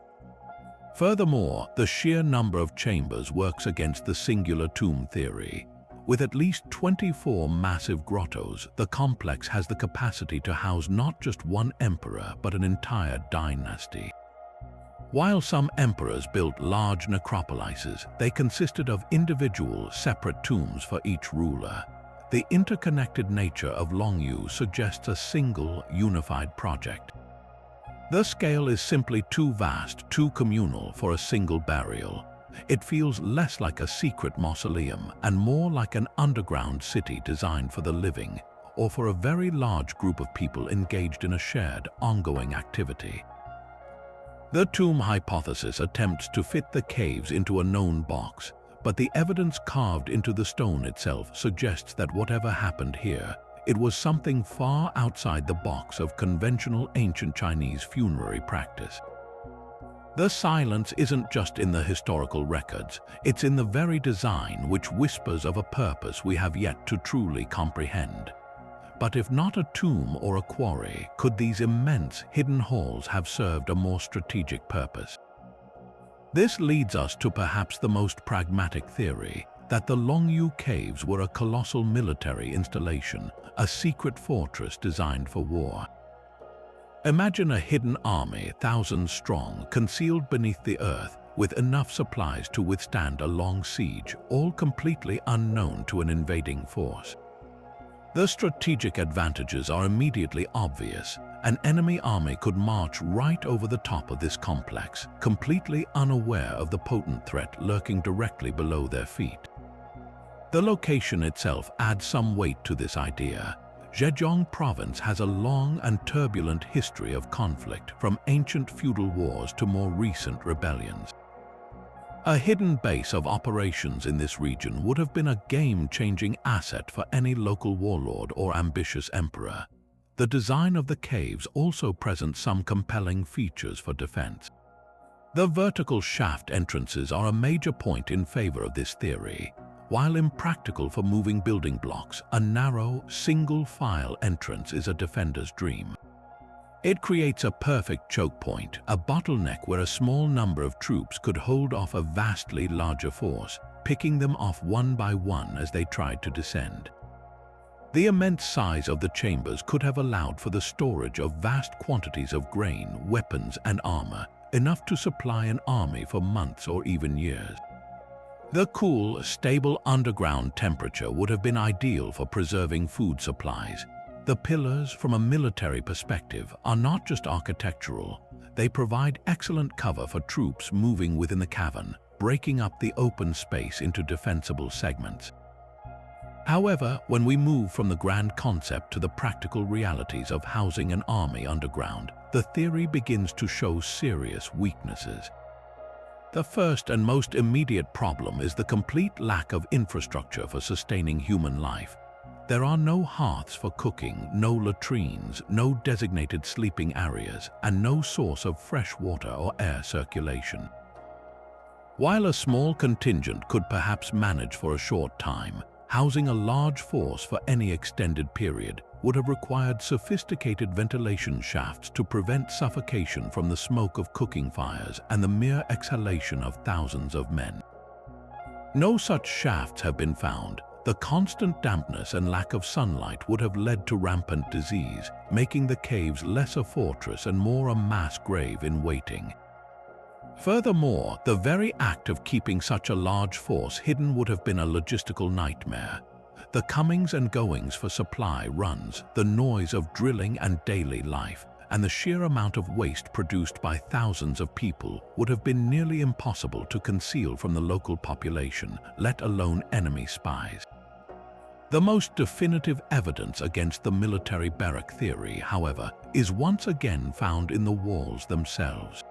Furthermore, the sheer number of chambers works against the singular tomb theory. With at least 24 massive grottos, the complex has the capacity to house not just one emperor but an entire dynasty. While some emperors built large necropolises, they consisted of individual, separate tombs for each ruler. The interconnected nature of Longyou suggests a single, unified project. The scale is simply too vast, too communal for a single burial. It feels less like a secret mausoleum and more like an underground city designed for the living, or for a very large group of people engaged in a shared, ongoing activity. The tomb hypothesis attempts to fit the caves into a known box, but the evidence carved into the stone itself suggests that whatever happened here, it was something far outside the box of conventional ancient Chinese funerary practice. The silence isn't just in the historical records, it's in the very design which whispers of a purpose we have yet to truly comprehend. But if not a tomb or a quarry, could these immense hidden halls have served a more strategic purpose? This leads us to perhaps the most pragmatic theory. that the Longyou Caves were a colossal military installation, a secret fortress designed for war. Imagine a hidden army, thousands strong, concealed beneath the earth, with enough supplies to withstand a long siege, all completely unknown to an invading force. The strategic advantages are immediately obvious. An enemy army could march right over the top of this complex, completely unaware of the potent threat lurking directly below their feet. The location itself adds some weight to this idea. Zhejiang province has a long and turbulent history of conflict, from ancient feudal wars to more recent rebellions. A hidden base of operations in this region would have been a game-changing asset for any local warlord or ambitious emperor. The design of the caves also presents some compelling features for defense. The vertical shaft entrances are a major point in favor of this theory. While impractical for moving building blocks, a narrow, single-file entrance is a defender's dream. It creates a perfect choke point, a bottleneck where a small number of troops could hold off a vastly larger force, picking them off one by one as they tried to descend. The immense size of the chambers could have allowed for the storage of vast quantities of grain, weapons, and armor, enough to supply an army for months or even years. The cool, stable underground temperature would have been ideal for preserving food supplies. The pillars, from a military perspective, are not just architectural. They provide excellent cover for troops moving within the cavern, breaking up the open space into defensible segments. However, when we move from the grand concept to the practical realities of housing an army underground, the theory begins to show serious weaknesses. The first and most immediate problem is the complete lack of infrastructure for sustaining human life. There are no hearths for cooking, no latrines, no designated sleeping areas, and no source of fresh water or air circulation. While a small contingent could perhaps manage for a short time, housing a large force for any extended period would have required sophisticated ventilation shafts to prevent suffocation from the smoke of cooking fires and the mere exhalation of thousands of men. No such shafts have been found. The constant dampness and lack of sunlight would have led to rampant disease, making the caves less a fortress and more a mass grave in waiting. Furthermore, the very act of keeping such a large force hidden would have been a logistical nightmare. The comings and goings for supply runs, the noise of drilling and daily life, and the sheer amount of waste produced by thousands of people would have been nearly impossible to conceal from the local population, let alone enemy spies. The most definitive evidence against the military barrack theory, however, is once again found in the walls themselves.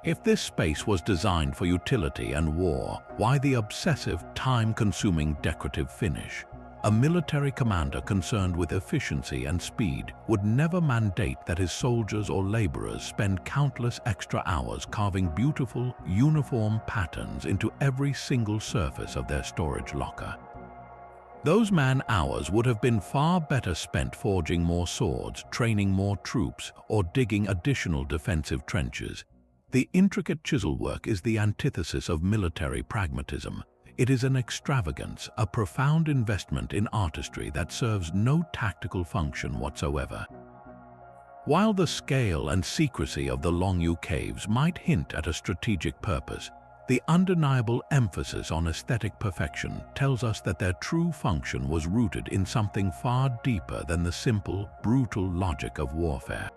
If this space was designed for utility and war, why the obsessive, time-consuming decorative finish? A military commander concerned with efficiency and speed would never mandate that his soldiers or laborers spend countless extra hours carving beautiful, uniform patterns into every single surface of their storage locker. Those man-hours would have been far better spent forging more swords, training more troops, or digging additional defensive trenches. The intricate chisel work is the antithesis of military pragmatism. It is an extravagance, a profound investment in artistry that serves no tactical function whatsoever. While the scale and secrecy of the Longyou Caves might hint at a strategic purpose, the undeniable emphasis on aesthetic perfection tells us that their true function was rooted in something far deeper than the simple, brutal logic of warfare.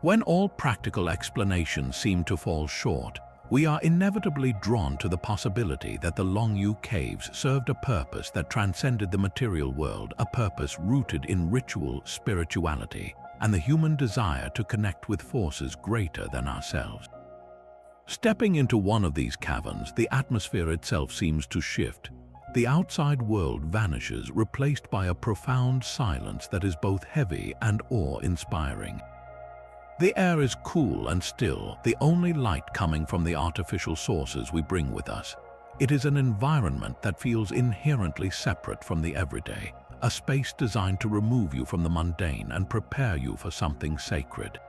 When all practical explanations seem to fall short, we are inevitably drawn to the possibility that the Longyou Caves served a purpose that transcended the material world, a purpose rooted in ritual, spirituality, and the human desire to connect with forces greater than ourselves. Stepping into one of these caverns, the atmosphere itself seems to shift. The outside world vanishes, replaced by a profound silence that is both heavy and awe-inspiring. The air is cool and still, the only light coming from the artificial sources we bring with us. It is an environment that feels inherently separate from the everyday, a space designed to remove you from the mundane and prepare you for something sacred.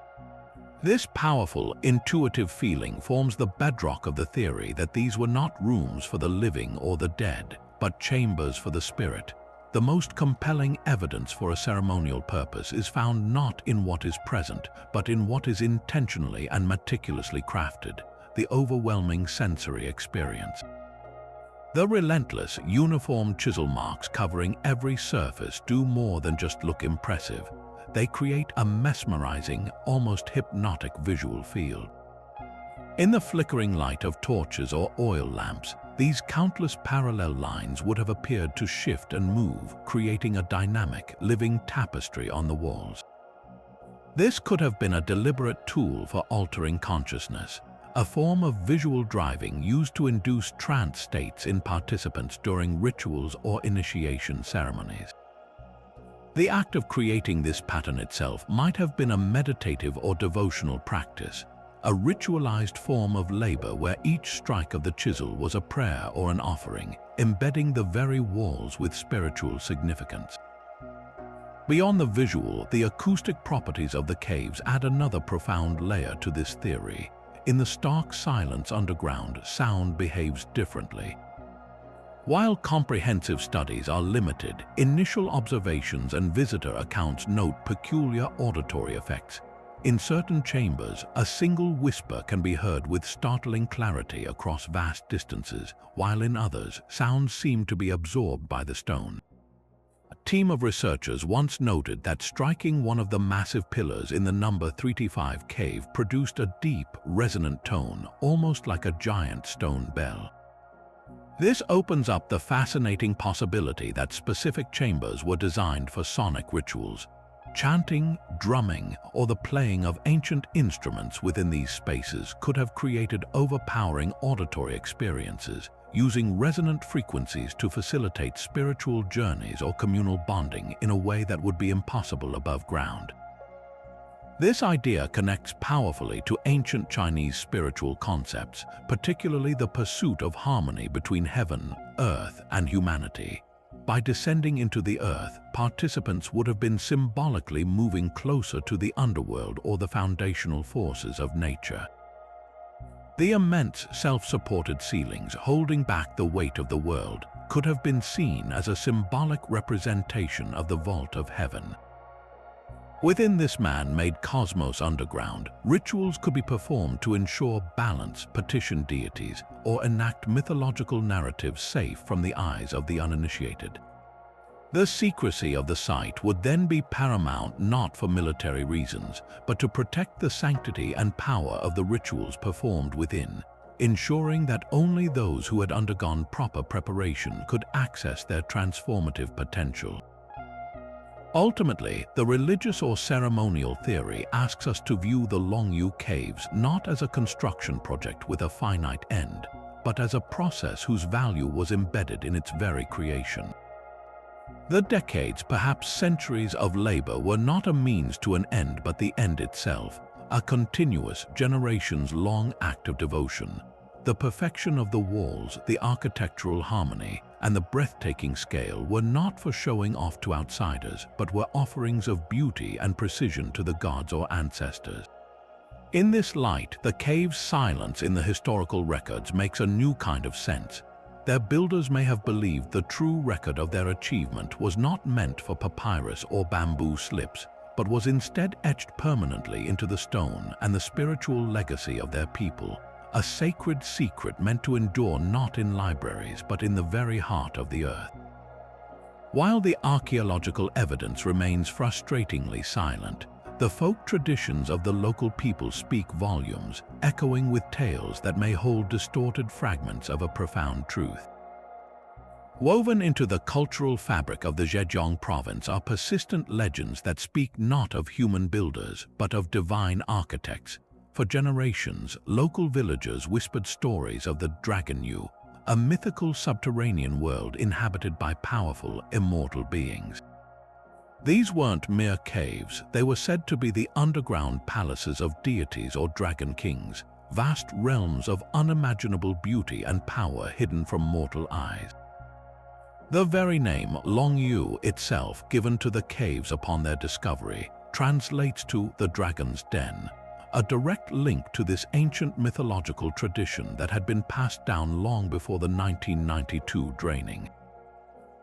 This powerful, intuitive feeling forms the bedrock of the theory that these were not rooms for the living or the dead, but chambers for the spirit. The most compelling evidence for a ceremonial purpose is found not in what is present, but in what is intentionally and meticulously crafted, the overwhelming sensory experience. The relentless, uniform chisel marks covering every surface do more than just look impressive. They create a mesmerizing, almost hypnotic visual field. In the flickering light of torches or oil lamps, these countless parallel lines would have appeared to shift and move, creating a dynamic, living tapestry on the walls. This could have been a deliberate tool for altering consciousness, a form of visual driving used to induce trance states in participants during rituals or initiation ceremonies. The act of creating this pattern itself might have been a meditative or devotional practice, a ritualized form of labor where each strike of the chisel was a prayer or an offering, embedding the very walls with spiritual significance. Beyond the visual, the acoustic properties of the caves add another profound layer to this theory. In the stark silence underground, sound behaves differently. While comprehensive studies are limited, initial observations and visitor accounts note peculiar auditory effects. In certain chambers, a single whisper can be heard with startling clarity across vast distances, while in others, sounds seem to be absorbed by the stone. A team of researchers once noted that striking one of the massive pillars in the number 335 cave produced a deep, resonant tone, almost like a giant stone bell. This opens up the fascinating possibility that specific chambers were designed for sonic rituals. Chanting, drumming, or the playing of ancient instruments within these spaces could have created overpowering auditory experiences, using resonant frequencies to facilitate spiritual journeys or communal bonding in a way that would be impossible above ground. This idea connects powerfully to ancient Chinese spiritual concepts, particularly the pursuit of harmony between heaven, earth, and humanity. By descending into the earth, participants would have been symbolically moving closer to the underworld or the foundational forces of nature. The immense self-supported ceilings holding back the weight of the world could have been seen as a symbolic representation of the vault of heaven. Within this man-made cosmos underground, rituals could be performed to ensure balance, petition deities, or enact mythological narratives safe from the eyes of the uninitiated. The secrecy of the site would then be paramount not for military reasons, but to protect the sanctity and power of the rituals performed within, ensuring that only those who had undergone proper preparation could access their transformative potential. Ultimately, the religious or ceremonial theory asks us to view the Longyou Caves not as a construction project with a finite end, but as a process whose value was embedded in its very creation. The decades, perhaps centuries of labor were not a means to an end but the end itself, a continuous, generations-long act of devotion. The perfection of the walls, the architectural harmony, and the breathtaking scale were not for showing off to outsiders, but were offerings of beauty and precision to the gods or ancestors. In this light, the cave's silence in the historical records makes a new kind of sense. Their builders may have believed the true record of their achievement was not meant for papyrus or bamboo slips, but was instead etched permanently into the stone and the spiritual legacy of their people. A sacred secret meant to endure not in libraries but in the very heart of the earth. While the archaeological evidence remains frustratingly silent, the folk traditions of the local people speak volumes, echoing with tales that may hold distorted fragments of a profound truth. Woven into the cultural fabric of the Zhejiang province are persistent legends that speak not of human builders but of divine architects. For generations, local villagers whispered stories of the Longyou, a mythical subterranean world inhabited by powerful, immortal beings. These weren't mere caves, they were said to be the underground palaces of deities or dragon kings, vast realms of unimaginable beauty and power hidden from mortal eyes. The very name Longyou itself, given to the caves upon their discovery, translates to the Dragon's Den, a direct link to this ancient mythological tradition that had been passed down long before the 1992 draining.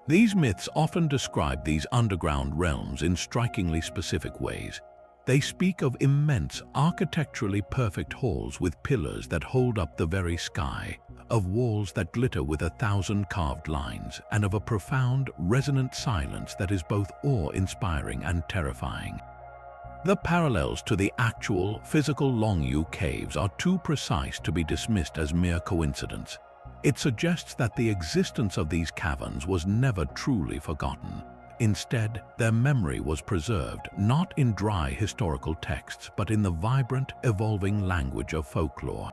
These myths often describe these underground realms in strikingly specific ways. They speak of immense, architecturally perfect halls with pillars that hold up the very sky, of walls that glitter with 1,000 carved lines, and of a profound, resonant silence that is both awe-inspiring and terrifying. The parallels to the actual, physical Longyou Caves are too precise to be dismissed as mere coincidence. It suggests that the existence of these caverns was never truly forgotten. Instead, their memory was preserved not in dry historical texts but in the vibrant, evolving language of folklore.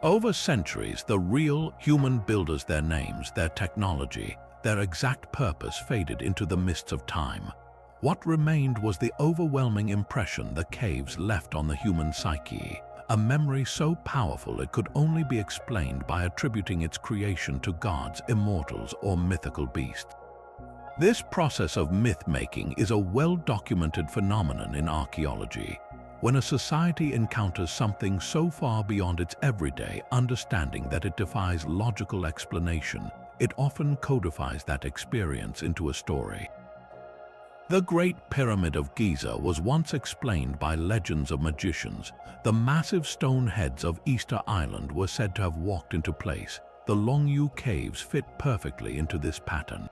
Over centuries, the real human builders, their names, their technology, their exact purpose faded into the mists of time. What remained was the overwhelming impression the caves left on the human psyche, a memory so powerful it could only be explained by attributing its creation to gods, immortals, or mythical beasts. This process of myth-making is a well-documented phenomenon in archaeology. When a society encounters something so far beyond its everyday understanding that it defies logical explanation, it often codifies that experience into a story. The Great Pyramid of Giza was once explained by legends of magicians. The massive stone heads of Easter Island were said to have walked into place. The Longyou Caves fit perfectly into this pattern.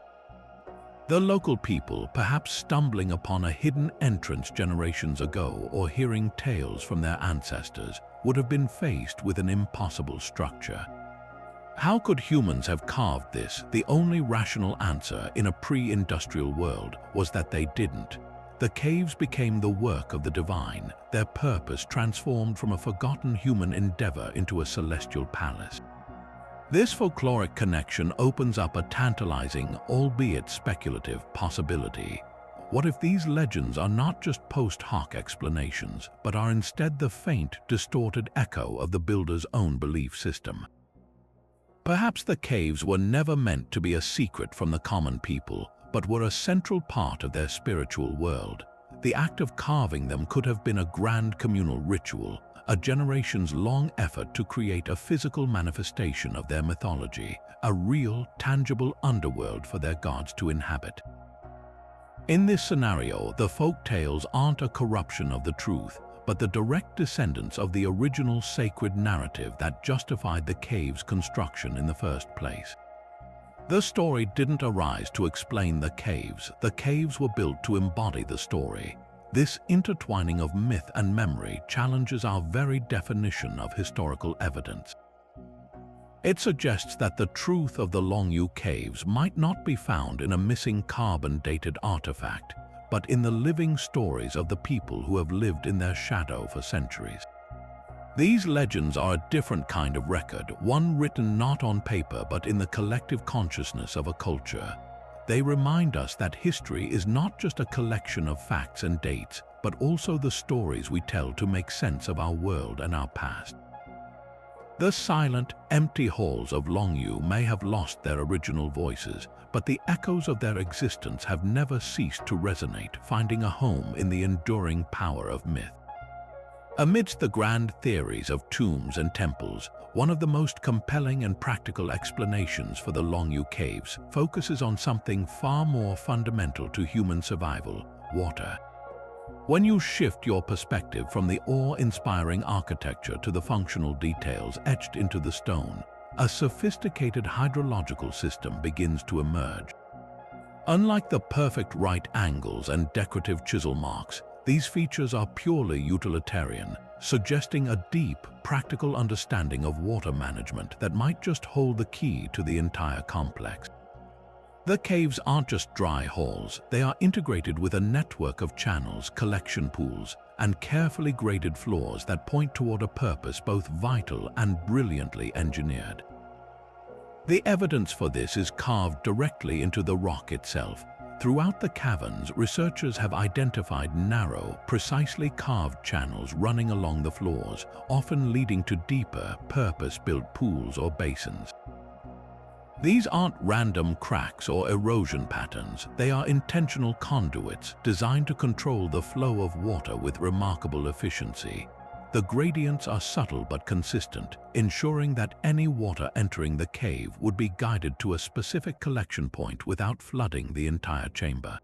The local people, perhaps stumbling upon a hidden entrance generations ago or hearing tales from their ancestors, would have been faced with an impossible structure. How could humans have carved this? The only rational answer in a pre-industrial world was that they didn't. The caves became the work of the divine, their purpose transformed from a forgotten human endeavor into a celestial palace. This folkloric connection opens up a tantalizing, albeit speculative, possibility. What if these legends are not just post hoc explanations, but are instead the faint, distorted echo of the builder's own belief system? Perhaps the caves were never meant to be a secret from the common people, but were a central part of their spiritual world. The act of carving them could have been a grand communal ritual, a generations-long effort to create a physical manifestation of their mythology, a real, tangible underworld for their gods to inhabit. In this scenario, the folk tales aren't a corruption of the truth, but the direct descendants of the original sacred narrative that justified the cave's construction in the first place. The story didn't arise to explain the caves were built to embody the story. This intertwining of myth and memory challenges our very definition of historical evidence. It suggests that the truth of the Longyou Caves might not be found in a missing carbon-dated artifact, but in the living stories of the people who have lived in their shadow for centuries. These legends are a different kind of record, one written not on paper but in the collective consciousness of a culture. They remind us that history is not just a collection of facts and dates, but also the stories we tell to make sense of our world and our past. The silent, empty halls of Longyou may have lost their original voices, but the echoes of their existence have never ceased to resonate, finding a home in the enduring power of myth. Amidst the grand theories of tombs and temples, one of the most compelling and practical explanations for the Longyou Caves focuses on something far more fundamental to human survival: water. When you shift your perspective from the awe-inspiring architecture to the functional details etched into the stone, a sophisticated hydrological system begins to emerge. Unlike the perfect right angles and decorative chisel marks, these features are purely utilitarian, suggesting a deep, practical understanding of water management that might just hold the key to the entire complex. The caves aren't just dry halls, they are integrated with a network of channels, collection pools, and carefully graded floors that point toward a purpose both vital and brilliantly engineered. The evidence for this is carved directly into the rock itself. Throughout the caverns, researchers have identified narrow, precisely carved channels running along the floors, often leading to deeper, purpose-built pools or basins. These aren't random cracks or erosion patterns, they are intentional conduits designed to control the flow of water with remarkable efficiency. The gradients are subtle but consistent, ensuring that any water entering the cave would be guided to a specific collection point without flooding the entire chamber.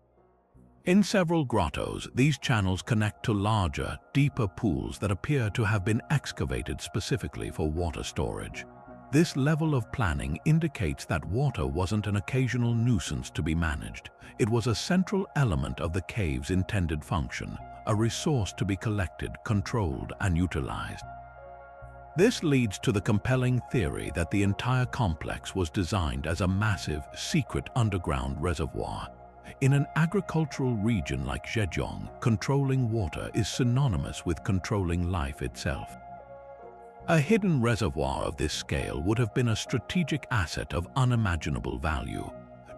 In several grottos, these channels connect to larger, deeper pools that appear to have been excavated specifically for water storage. This level of planning indicates that water wasn't an occasional nuisance to be managed. It was a central element of the cave's intended function, a resource to be collected, controlled, and utilized. This leads to the compelling theory that the entire complex was designed as a massive, secret underground reservoir. In an agricultural region like Zhejiang, controlling water is synonymous with controlling life itself. A hidden reservoir of this scale would have been a strategic asset of unimaginable value.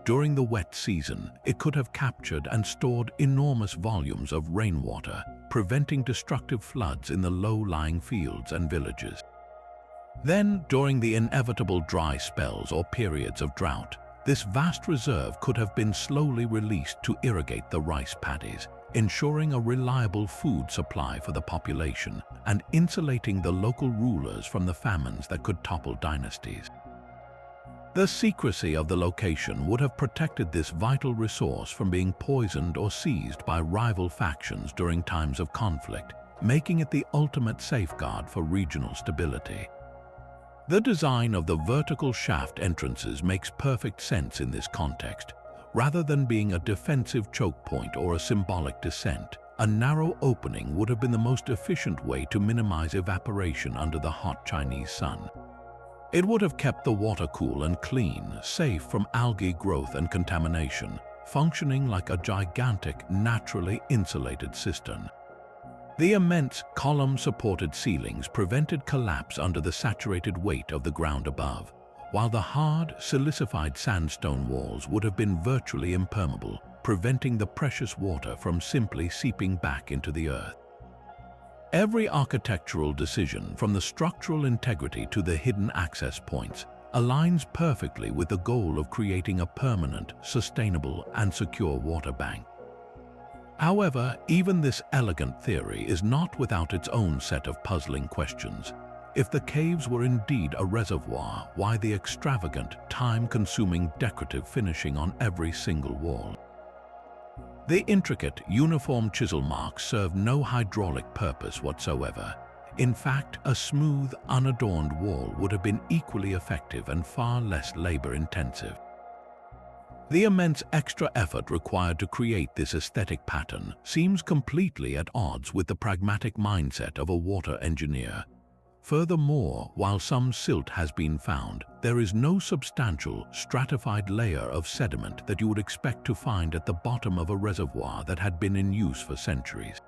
During the wet season, it could have captured and stored enormous volumes of rainwater, preventing destructive floods in the low-lying fields and villages. Then, during the inevitable dry spells or periods of drought, this vast reserve could have been slowly released to irrigate the rice paddies, ensuring a reliable food supply for the population and insulating the local rulers from the famines that could topple dynasties. The secrecy of the location would have protected this vital resource from being poisoned or seized by rival factions during times of conflict, making it the ultimate safeguard for regional stability. The design of the vertical shaft entrances makes perfect sense in this context. Rather than being a defensive choke point or a symbolic descent, a narrow opening would have been the most efficient way to minimize evaporation under the hot Chinese sun. It would have kept the water cool and clean, safe from algae growth and contamination, functioning like a gigantic, naturally insulated cistern. The immense column-supported ceilings prevented collapse under the saturated weight of the ground above, while the hard, silicified sandstone walls would have been virtually impermeable, preventing the precious water from simply seeping back into the earth. Every architectural decision, from the structural integrity to the hidden access points, aligns perfectly with the goal of creating a permanent, sustainable, and secure water bank. However, even this elegant theory is not without its own set of puzzling questions. If the caves were indeed a reservoir, why the extravagant, time-consuming decorative finishing on every single wall? The intricate, uniform chisel marks serve no hydraulic purpose whatsoever. In fact, a smooth, unadorned wall would have been equally effective and far less labor-intensive. The immense extra effort required to create this aesthetic pattern seems completely at odds with the pragmatic mindset of a water engineer. Furthermore, while some silt has been found, there is no substantial, stratified layer of sediment that you would expect to find at the bottom of a reservoir that had been in use for centuries.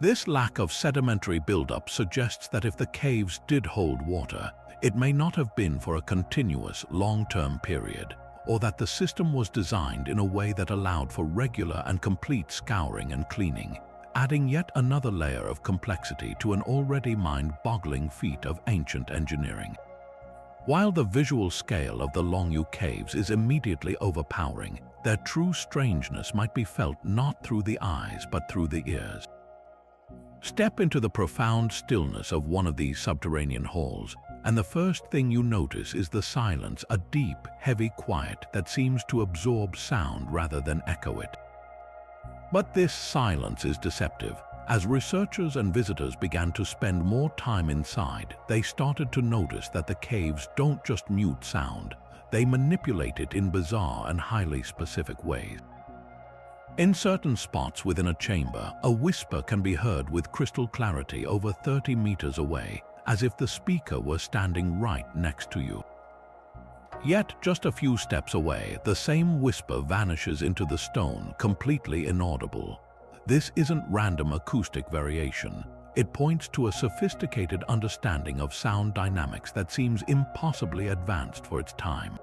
This lack of sedimentary buildup suggests that if the caves did hold water, it may not have been for a continuous, long-term period, or that the system was designed in a way that allowed for regular and complete scouring and cleaning, adding yet another layer of complexity to an already mind-boggling feat of ancient engineering. While the visual scale of the Longyou Caves is immediately overpowering, their true strangeness might be felt not through the eyes but through the ears. Step into the profound stillness of one of these subterranean halls, and the first thing you notice is the silence, a deep, heavy quiet that seems to absorb sound rather than echo it. But this silence is deceptive. As researchers and visitors began to spend more time inside, they started to notice that the caves don't just mute sound, they manipulate it in bizarre and highly specific ways. In certain spots within a chamber, a whisper can be heard with crystal clarity over 30 meters away, as if the speaker were standing right next to you. Yet, just a few steps away, the same whisper vanishes into the stone, completely inaudible. This isn't random acoustic variation. It points to a sophisticated understanding of sound dynamics that seems impossibly advanced for its time.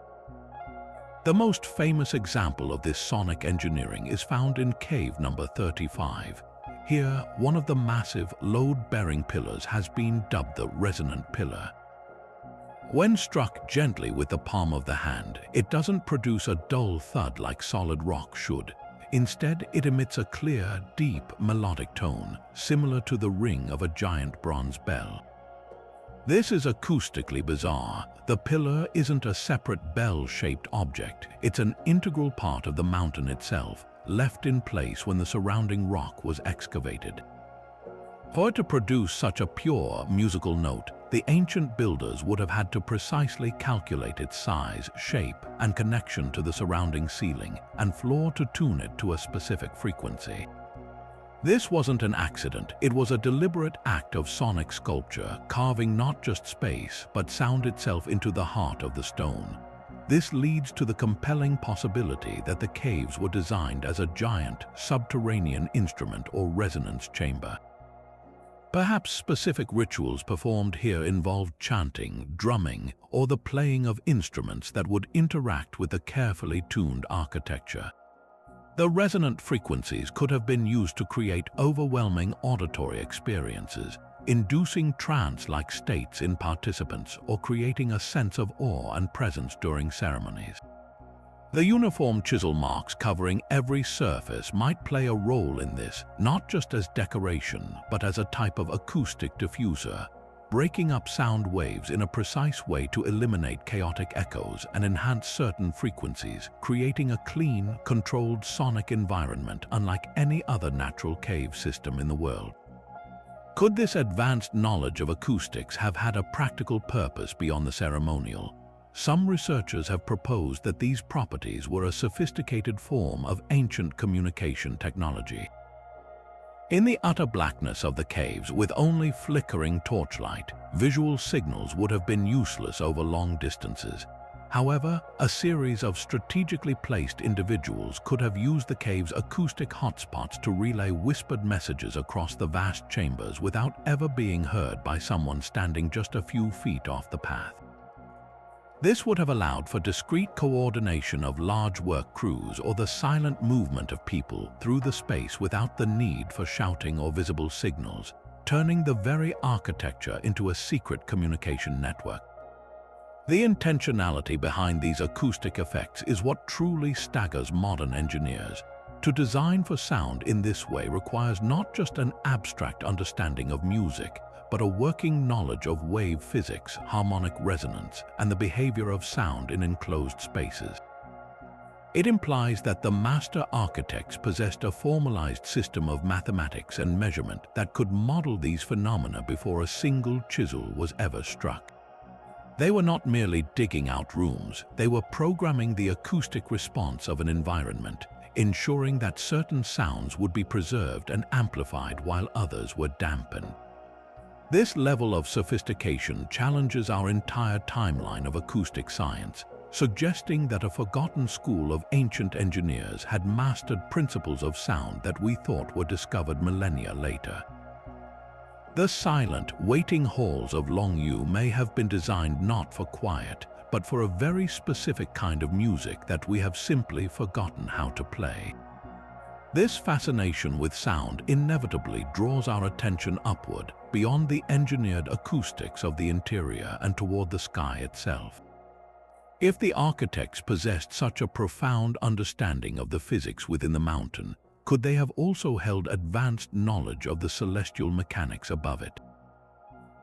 The most famous example of this sonic engineering is found in cave number 35. Here, one of the massive, load-bearing pillars has been dubbed the resonant pillar. When struck gently with the palm of the hand, it doesn't produce a dull thud like solid rock should. Instead, it emits a clear, deep, melodic tone, similar to the ring of a giant bronze bell. This is acoustically bizarre. The pillar isn't a separate bell-shaped object. It's an integral part of the mountain itself, left in place when the surrounding rock was excavated. For it to produce such a pure musical note, the ancient builders would have had to precisely calculate its size, shape, and connection to the surrounding ceiling and floor to tune it to a specific frequency. This wasn't an accident. It was a deliberate act of sonic sculpture, carving not just space, but sound itself into the heart of the stone. This leads to the compelling possibility that the caves were designed as a giant, subterranean instrument or resonance chamber. Perhaps specific rituals performed here involved chanting, drumming, or the playing of instruments that would interact with the carefully tuned architecture. The resonant frequencies could have been used to create overwhelming auditory experiences, inducing trance-like states in participants or creating a sense of awe and presence during ceremonies. The uniform chisel marks covering every surface might play a role in this, not just as decoration, but as a type of acoustic diffuser, breaking up sound waves in a precise way to eliminate chaotic echoes and enhance certain frequencies, creating a clean, controlled sonic environment unlike any other natural cave system in the world. Could this advanced knowledge of acoustics have had a practical purpose beyond the ceremonial? Some researchers have proposed that these properties were a sophisticated form of ancient communication technology. In the utter blackness of the caves, with only flickering torchlight, visual signals would have been useless over long distances. However, a series of strategically placed individuals could have used the cave's acoustic hotspots to relay whispered messages across the vast chambers without ever being heard by someone standing just a few feet off the path. This would have allowed for discreet coordination of large work crews or the silent movement of people through the space without the need for shouting or visible signals, turning the very architecture into a secret communication network. The intentionality behind these acoustic effects is what truly staggers modern engineers. To design for sound in this way requires not just an abstract understanding of music, but a working knowledge of wave physics, harmonic resonance, and the behavior of sound in enclosed spaces. It implies that the master architects possessed a formalized system of mathematics and measurement that could model these phenomena before a single chisel was ever struck. They were not merely digging out rooms, they were programming the acoustic response of an environment, ensuring that certain sounds would be preserved and amplified while others were dampened. This level of sophistication challenges our entire timeline of acoustic science, suggesting that a forgotten school of ancient engineers had mastered principles of sound that we thought were discovered millennia later. The silent, waiting halls of Longyou may have been designed not for quiet, but for a very specific kind of music that we have simply forgotten how to play. This fascination with sound inevitably draws our attention upward, beyond the engineered acoustics of the interior and toward the sky itself. If the architects possessed such a profound understanding of the physics within the mountain, could they have also held advanced knowledge of the celestial mechanics above it?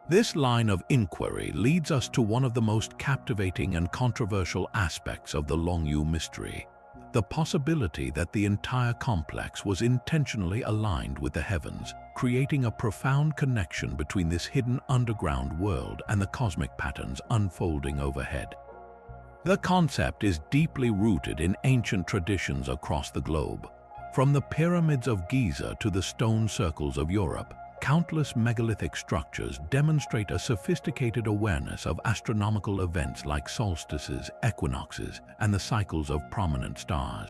This line of inquiry leads us to one of the most captivating and controversial aspects of the Longyou mystery: the possibility that the entire complex was intentionally aligned with the heavens, creating a profound connection between this hidden underground world and the cosmic patterns unfolding overhead. The concept is deeply rooted in ancient traditions across the globe. From the pyramids of Giza to the stone circles of Europe, countless megalithic structures demonstrate a sophisticated awareness of astronomical events like solstices, equinoxes, and the cycles of prominent stars.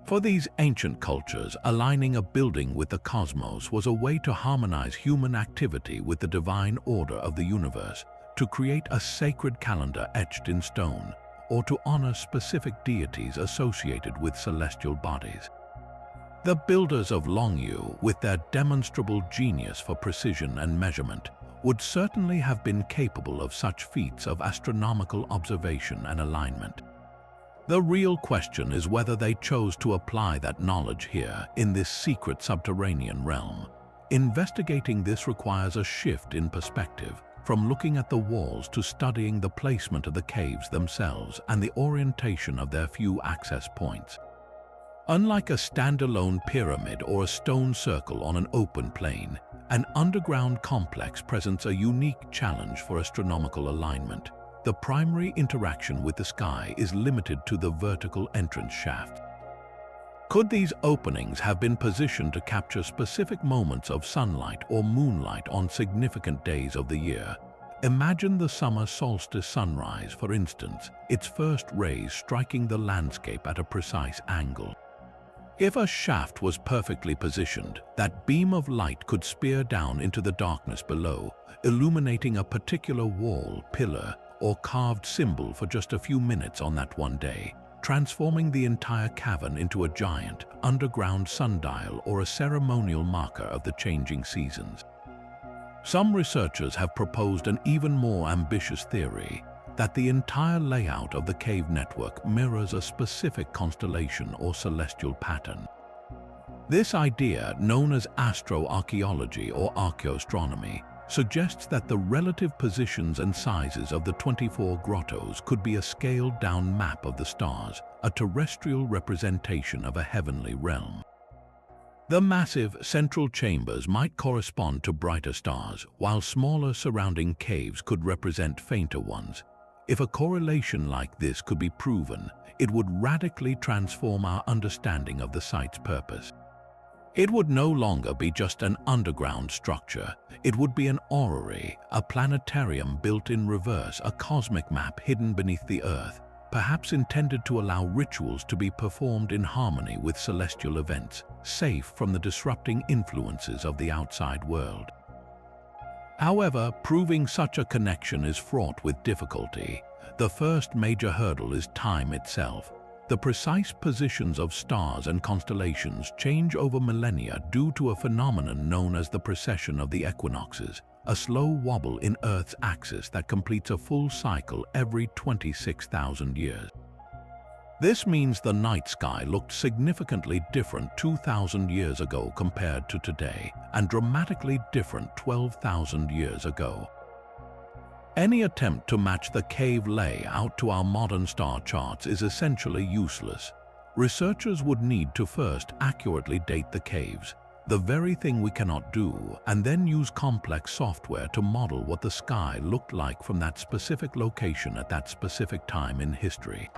For these ancient cultures, aligning a building with the cosmos was a way to harmonize human activity with the divine order of the universe, to create a sacred calendar etched in stone, or to honor specific deities associated with celestial bodies. The builders of Longyou, with their demonstrable genius for precision and measurement, would certainly have been capable of such feats of astronomical observation and alignment. The real question is whether they chose to apply that knowledge here, in this secret subterranean realm. Investigating this requires a shift in perspective, from looking at the walls to studying the placement of the caves themselves and the orientation of their few access points. Unlike a standalone pyramid or a stone circle on an open plain, an underground complex presents a unique challenge for astronomical alignment. The primary interaction with the sky is limited to the vertical entrance shaft. Could these openings have been positioned to capture specific moments of sunlight or moonlight on significant days of the year? Imagine the summer solstice sunrise, for instance, its first rays striking the landscape at a precise angle. If a shaft was perfectly positioned, that beam of light could spear down into the darkness below, illuminating a particular wall, pillar, or carved symbol for just a few minutes on that one day, transforming the entire cavern into a giant, underground sundial or a ceremonial marker of the changing seasons. Some researchers have proposed an even more ambitious theory, that the entire layout of the cave network mirrors a specific constellation or celestial pattern. This idea, known as astroarchaeology or archaeoastronomy, suggests that the relative positions and sizes of the 24 grottos could be a scaled-down map of the stars, a terrestrial representation of a heavenly realm. The massive central chambers might correspond to brighter stars, while smaller surrounding caves could represent fainter ones. If a correlation like this could be proven, it would radically transform our understanding of the site's purpose. It would no longer be just an underground structure. It would be an orrery, a planetarium built in reverse, a cosmic map hidden beneath the earth, perhaps intended to allow rituals to be performed in harmony with celestial events, safe from the disrupting influences of the outside world. However, proving such a connection is fraught with difficulty. The first major hurdle is time itself. The precise positions of stars and constellations change over millennia due to a phenomenon known as the precession of the equinoxes, a slow wobble in Earth's axis that completes a full cycle every 26,000 years. This means the night sky looked significantly different 2,000 years ago compared to today, and dramatically different 12,000 years ago. Any attempt to match the cave layout to our modern star charts is essentially useless. Researchers would need to first accurately date the caves, the very thing we cannot do, and then use complex software to model what the sky looked like from that specific location at that specific time in history.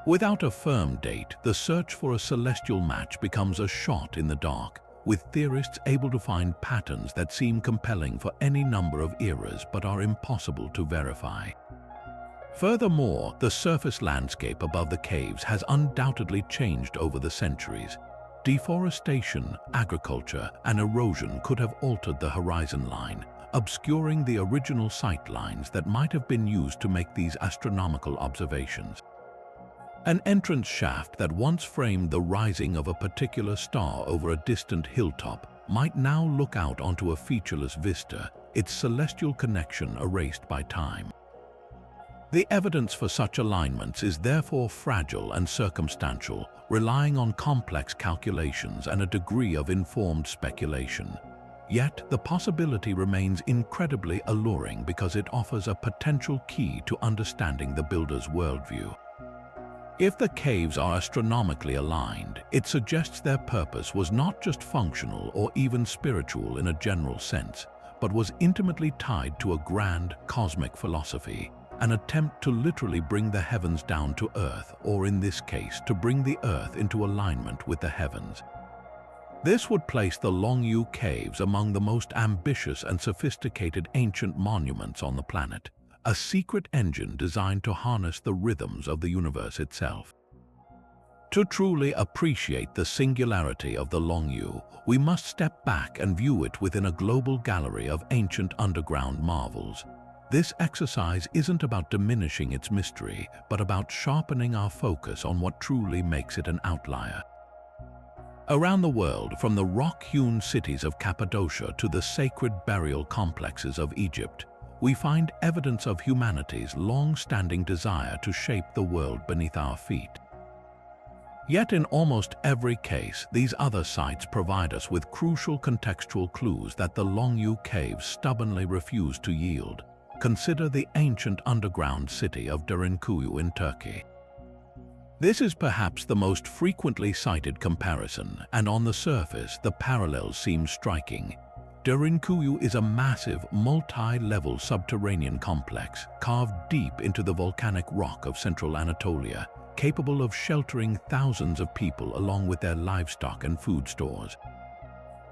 Without a firm date, the search for a celestial match becomes a shot in the dark, with theorists able to find patterns that seem compelling for any number of eras but are impossible to verify. Furthermore, the surface landscape above the caves has undoubtedly changed over the centuries. Deforestation, agriculture, and erosion could have altered the horizon line, obscuring the original sight lines that might have been used to make these astronomical observations. An entrance shaft that once framed the rising of a particular star over a distant hilltop might now look out onto a featureless vista, its celestial connection erased by time. The evidence for such alignments is therefore fragile and circumstantial, relying on complex calculations and a degree of informed speculation. Yet, the possibility remains incredibly alluring because it offers a potential key to understanding the builder's worldview. If the caves are astronomically aligned, it suggests their purpose was not just functional or even spiritual in a general sense, but was intimately tied to a grand cosmic philosophy, an attempt to literally bring the heavens down to earth, or in this case, to bring the earth into alignment with the heavens. This would place the Longyou Caves among the most ambitious and sophisticated ancient monuments on the planet, a secret engine designed to harness the rhythms of the universe itself. To truly appreciate the singularity of the Longyou, we must step back and view it within a global gallery of ancient underground marvels. This exercise isn't about diminishing its mystery, but about sharpening our focus on what truly makes it an outlier. Around the world, from the rock-hewn cities of Cappadocia to the sacred burial complexes of Egypt, we find evidence of humanity's long-standing desire to shape the world beneath our feet. Yet in almost every case, these other sites provide us with crucial contextual clues that the Longyou Caves stubbornly refuse to yield. Consider the ancient underground city of Derinkuyu in Turkey. This is perhaps the most frequently cited comparison, and on the surface, the parallels seem striking. Derinkuyu is a massive, multi-level subterranean complex carved deep into the volcanic rock of central Anatolia, capable of sheltering thousands of people along with their livestock and food stores.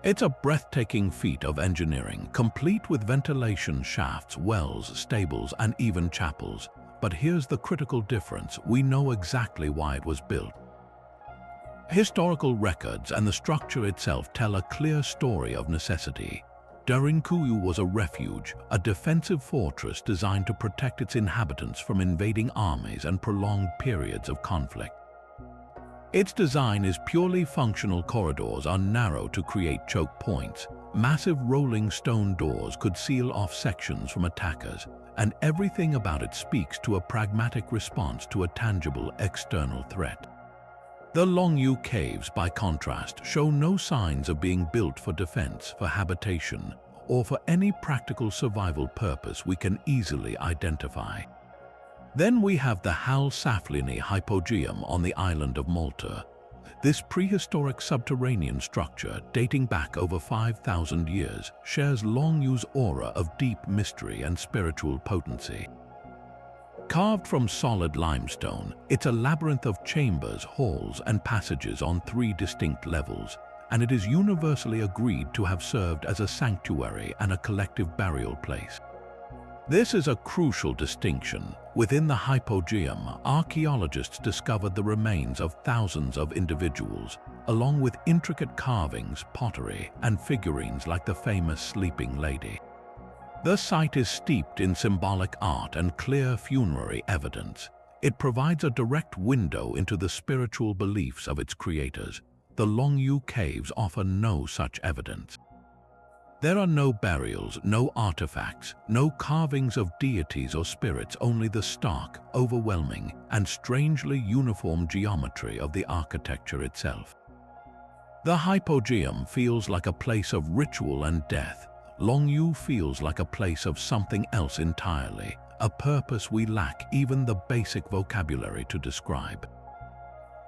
It's a breathtaking feat of engineering, complete with ventilation shafts, wells, stables, and even chapels. But here's the critical difference: we know exactly why it was built. Historical records and the structure itself tell a clear story of necessity. Derinkuyu was a refuge, a defensive fortress designed to protect its inhabitants from invading armies and prolonged periods of conflict. Its design is purely functional. Corridors are narrow to create choke points. Massive rolling stone doors could seal off sections from attackers, and everything about it speaks to a pragmatic response to a tangible external threat. The Longyou Caves, by contrast, show no signs of being built for defense, for habitation, or for any practical survival purpose we can easily identify. Then we have the Hal Saflieni Hypogeum on the island of Malta. This prehistoric subterranean structure, dating back over 5,000 years, shares Longyou's aura of deep mystery and spiritual potency. Carved from solid limestone, it's a labyrinth of chambers, halls, and passages on 3 distinct levels, and it is universally agreed to have served as a sanctuary and a collective burial place. This is a crucial distinction. Within the hypogeum, archaeologists discovered the remains of thousands of individuals, along with intricate carvings, pottery, and figurines like the famous Sleeping Lady. The site is steeped in symbolic art and clear funerary evidence. It provides a direct window into the spiritual beliefs of its creators. The Longyou Caves offer no such evidence. There are no burials, no artifacts, no carvings of deities or spirits, only the stark, overwhelming, and strangely uniform geometry of the architecture itself. The hypogeum feels like a place of ritual and death. Longyou feels like a place of something else entirely, a purpose we lack even the basic vocabulary to describe.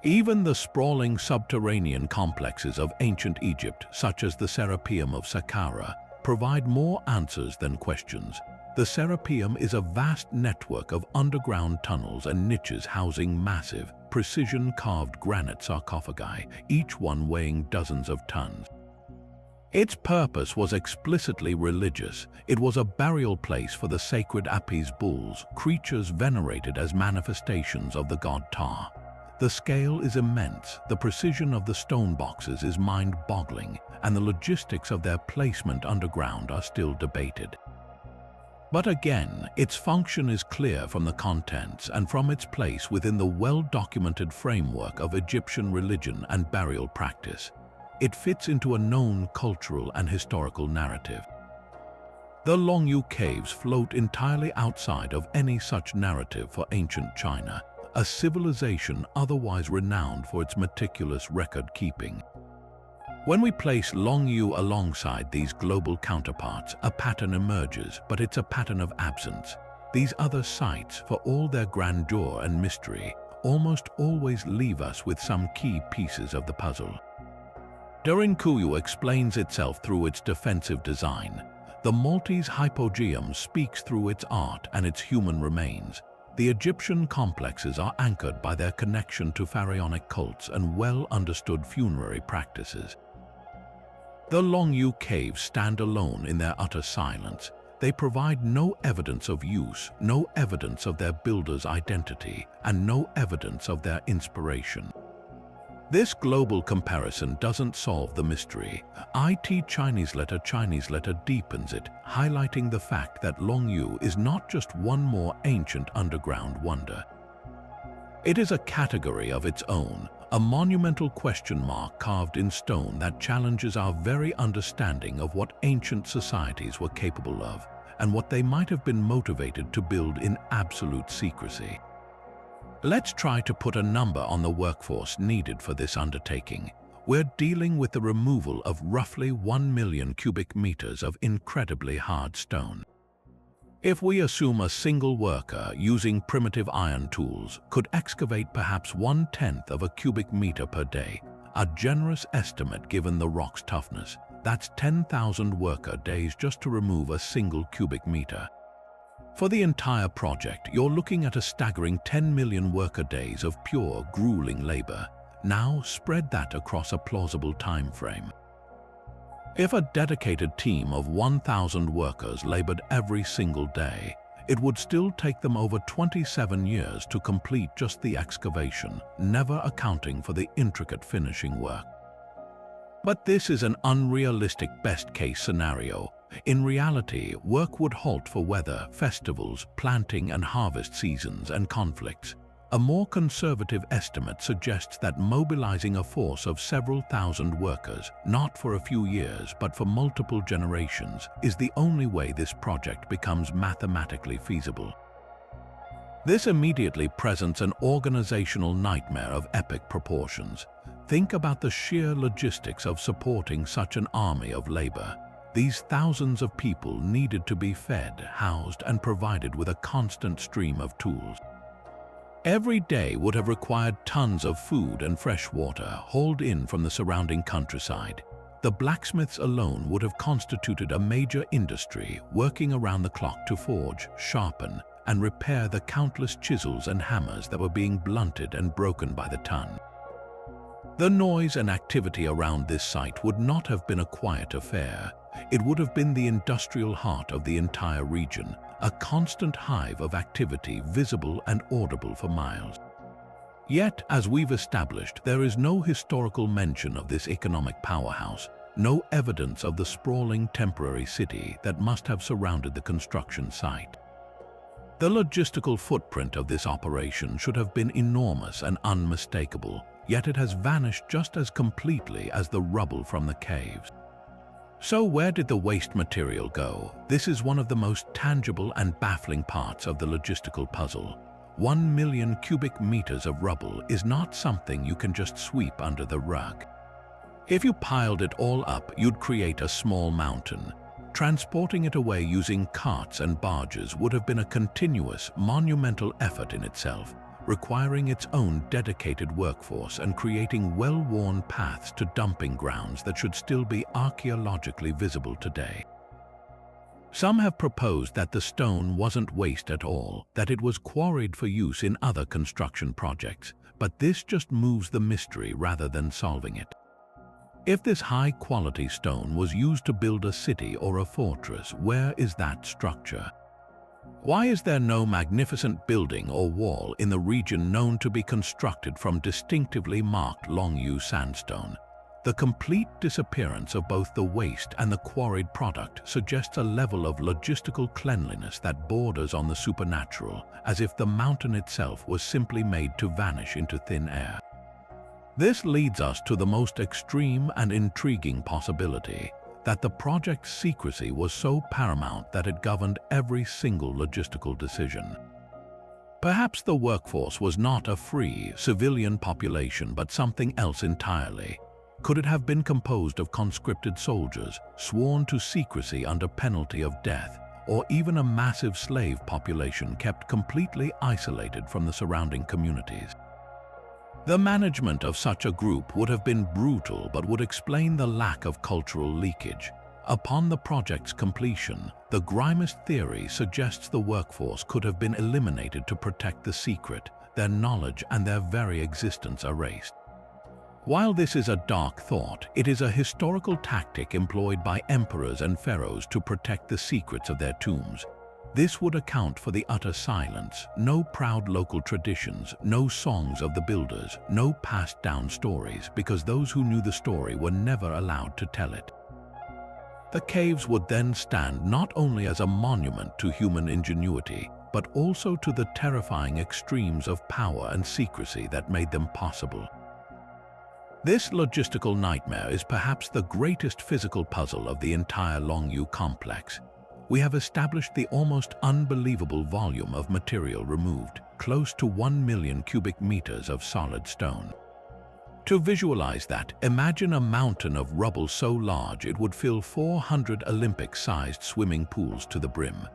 Even the sprawling subterranean complexes of ancient Egypt, such as the Serapeum of Saqqara, provide more answers than questions. The Serapeum is a vast network of underground tunnels and niches housing massive, precision-carved granite sarcophagi, each one weighing dozens of tons. Its purpose was explicitly religious. It was a burial place for the sacred Apis bulls, creatures venerated as manifestations of the god Ptah. The scale is immense, the precision of the stone boxes is mind-boggling, and the logistics of their placement underground are still debated. But again, its function is clear from the contents and from its place within the well-documented framework of Egyptian religion and burial practice. It fits into a known cultural and historical narrative. The Longyou Caves float entirely outside of any such narrative for ancient China, a civilization otherwise renowned for its meticulous record-keeping. When we place Longyou alongside these global counterparts, a pattern emerges, but it's a pattern of absence. These other sites, for all their grandeur and mystery, almost always leave us with some key pieces of the puzzle. Derinkuyu explains itself through its defensive design. The Maltese hypogeum speaks through its art and its human remains. The Egyptian complexes are anchored by their connection to pharaonic cults and well-understood funerary practices. The Longyou Caves stand alone in their utter silence. They provide no evidence of use, no evidence of their builder's identity, and no evidence of their inspiration. This global comparison doesn't solve the mystery. Chinese letter deepens it, highlighting the fact that Longyou is not just one more ancient underground wonder. It is a category of its own, a monumental question mark carved in stone that challenges our very understanding of what ancient societies were capable of. and what they might have been motivated to build in absolute secrecy. Let's try to put a number on the workforce needed for this undertaking. We're dealing with the removal of roughly 1 million cubic meters of incredibly hard stone. If we assume a single worker using primitive iron tools could excavate perhaps 1/10 of a cubic meter per day, a generous estimate given the rock's toughness, that's 10,000 worker days just to remove a single cubic meter. For the entire project, you're looking at a staggering 10 million worker days of pure, grueling labor. Now spread that across a plausible time frame. If a dedicated team of 1,000 workers labored every single day, it would still take them over 27 years to complete just the excavation, never accounting for the intricate finishing work. But this is an unrealistic best-case scenario. In reality, work would halt for weather, festivals, planting and harvest seasons, and conflicts. A more conservative estimate suggests that mobilizing a force of several thousand workers, not for a few years but for multiple generations, is the only way this project becomes mathematically feasible. This immediately presents an organizational nightmare of epic proportions. Think about the sheer logistics of supporting such an army of labor. These thousands of people needed to be fed, housed, and provided with a constant stream of tools. Every day would have required tons of food and fresh water hauled in from the surrounding countryside. The blacksmiths alone would have constituted a major industry, working around the clock to forge, sharpen, and repair the countless chisels and hammers that were being blunted and broken by the ton. The noise and activity around this site would not have been a quiet affair. It would have been the industrial heart of the entire region, a constant hive of activity visible and audible for miles. Yet, as we've established, there is no historical mention of this economic powerhouse, no evidence of the sprawling temporary city that must have surrounded the construction site. The logistical footprint of this operation should have been enormous and unmistakable, yet it has vanished just as completely as the rubble from the caves. So where did the waste material go? This is one of the most tangible and baffling parts of the logistical puzzle. 1 million cubic meters of rubble is not something you can just sweep under the rug. If you piled it all up, you'd create a small mountain. Transporting it away using carts and barges would have been a continuous, monumental effort in itself, requiring its own dedicated workforce and creating well-worn paths to dumping grounds that should still be archaeologically visible today. Some have proposed that the stone wasn't waste at all, that it was quarried for use in other construction projects, but this just moves the mystery rather than solving it. If this high-quality stone was used to build a city or a fortress, where is that structure? Why is there no magnificent building or wall in the region known to be constructed from distinctively marked Longyou sandstone? The complete disappearance of both the waste and the quarried product suggests a level of logistical cleanliness that borders on the supernatural, as if the mountain itself was simply made to vanish into thin air. This leads us to the most extreme and intriguing possibility, that the project's secrecy was so paramount that it governed every single logistical decision. Perhaps the workforce was not a free, civilian population but something else entirely. Could it have been composed of conscripted soldiers, sworn to secrecy under penalty of death, or even a massive slave population kept completely isolated from the surrounding communities? The management of such a group would have been brutal but would explain the lack of cultural leakage. Upon the project's completion, the grimmest theory suggests the workforce could have been eliminated to protect the secret, their knowledge and their very existence erased. While this is a dark thought, it is a historical tactic employed by emperors and pharaohs to protect the secrets of their tombs. This would account for the utter silence, no proud local traditions, no songs of the builders, no passed down stories, because those who knew the story were never allowed to tell it. The caves would then stand not only as a monument to human ingenuity, but also to the terrifying extremes of power and secrecy that made them possible. This logistical nightmare is perhaps the greatest physical puzzle of the entire Longyou complex. we have established the almost unbelievable volume of material removed, close to 1 million cubic meters of solid stone. To visualize that, imagine a mountain of rubble so large it would fill 400 Olympic-sized swimming pools to the brim.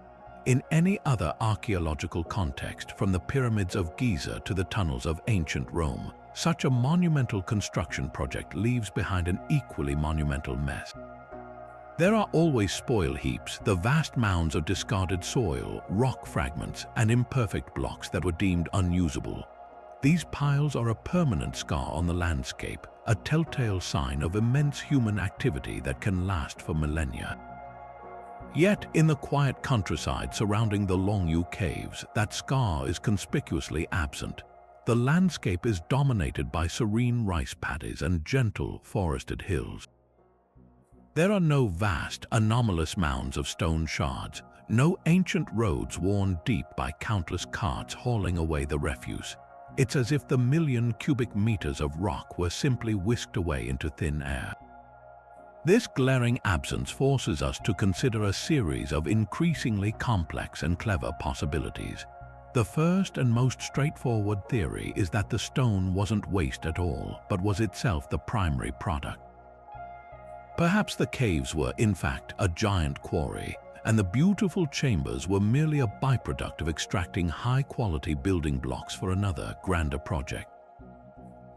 In any other archaeological context, from the pyramids of Giza to the tunnels of ancient Rome, such a monumental construction project leaves behind an equally monumental mess. There are always spoil heaps, the vast mounds of discarded soil, rock fragments, and imperfect blocks that were deemed unusable. These piles are a permanent scar on the landscape, a telltale sign of immense human activity that can last for millennia. Yet, in the quiet countryside surrounding the Longyou Caves, that scar is conspicuously absent. The landscape is dominated by serene rice paddies and gentle, forested hills. There are no vast, anomalous mounds of stone shards, no ancient roads worn deep by countless carts hauling away the refuse. It's as if the million cubic meters of rock were simply whisked away into thin air. This glaring absence forces us to consider a series of increasingly complex and clever possibilities. The first and most straightforward theory is that the stone wasn't waste at all, but was itself the primary product. Perhaps the caves were, in fact, a giant quarry, and the beautiful chambers were merely a byproduct of extracting high-quality building blocks for another, grander project.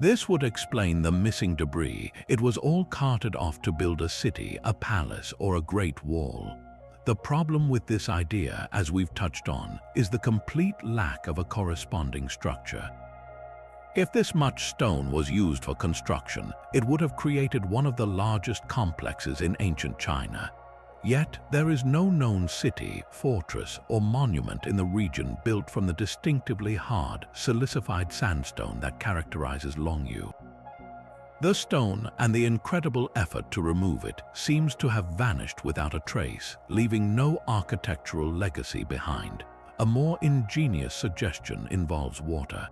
This would explain the missing debris. It was all carted off to build a city, a palace, or a great wall. The problem with this idea, as we've touched on, is the complete lack of a corresponding structure. If this much stone was used for construction, it would have created one of the largest complexes in ancient China. Yet, there is no known city, fortress, or monument in the region built from the distinctively hard, silicified sandstone that characterizes Longyou. The stone and the incredible effort to remove it seems to have vanished without a trace, leaving no architectural legacy behind. A more ingenious suggestion involves water.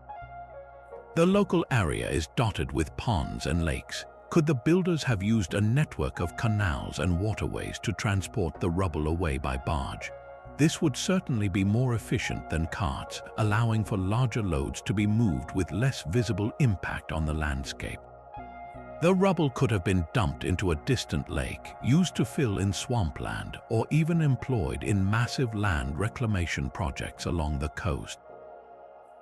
The local area is dotted with ponds and lakes. Could the builders have used a network of canals and waterways to transport the rubble away by barge? This would certainly be more efficient than carts, allowing for larger loads to be moved with less visible impact on the landscape. The rubble could have been dumped into a distant lake, used to fill in swampland, or even employed in massive land reclamation projects along the coast.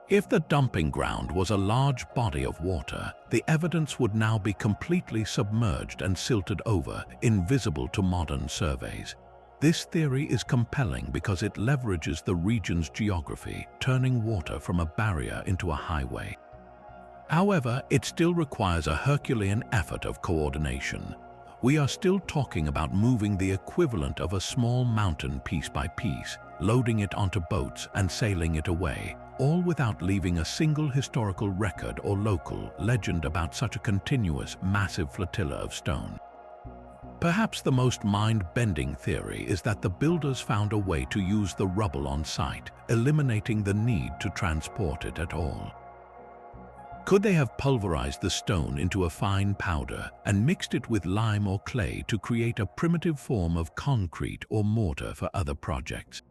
If the dumping ground was a large body of water, the evidence would now be completely submerged and silted over, invisible to modern surveys. This theory is compelling because it leverages the region's geography, turning water from a barrier into a highway. However, it still requires a Herculean effort of coordination. We are still talking about moving the equivalent of a small mountain piece by piece, loading it onto boats and sailing it away, all without leaving a single historical record or local legend about such a continuous, massive flotilla of stone. Perhaps the most mind-bending theory is that the builders found a way to use the rubble on site, eliminating the need to transport it at all. Could they have pulverized the stone into a fine powder and mixed it with lime or clay to create a primitive form of concrete or mortar for other projects?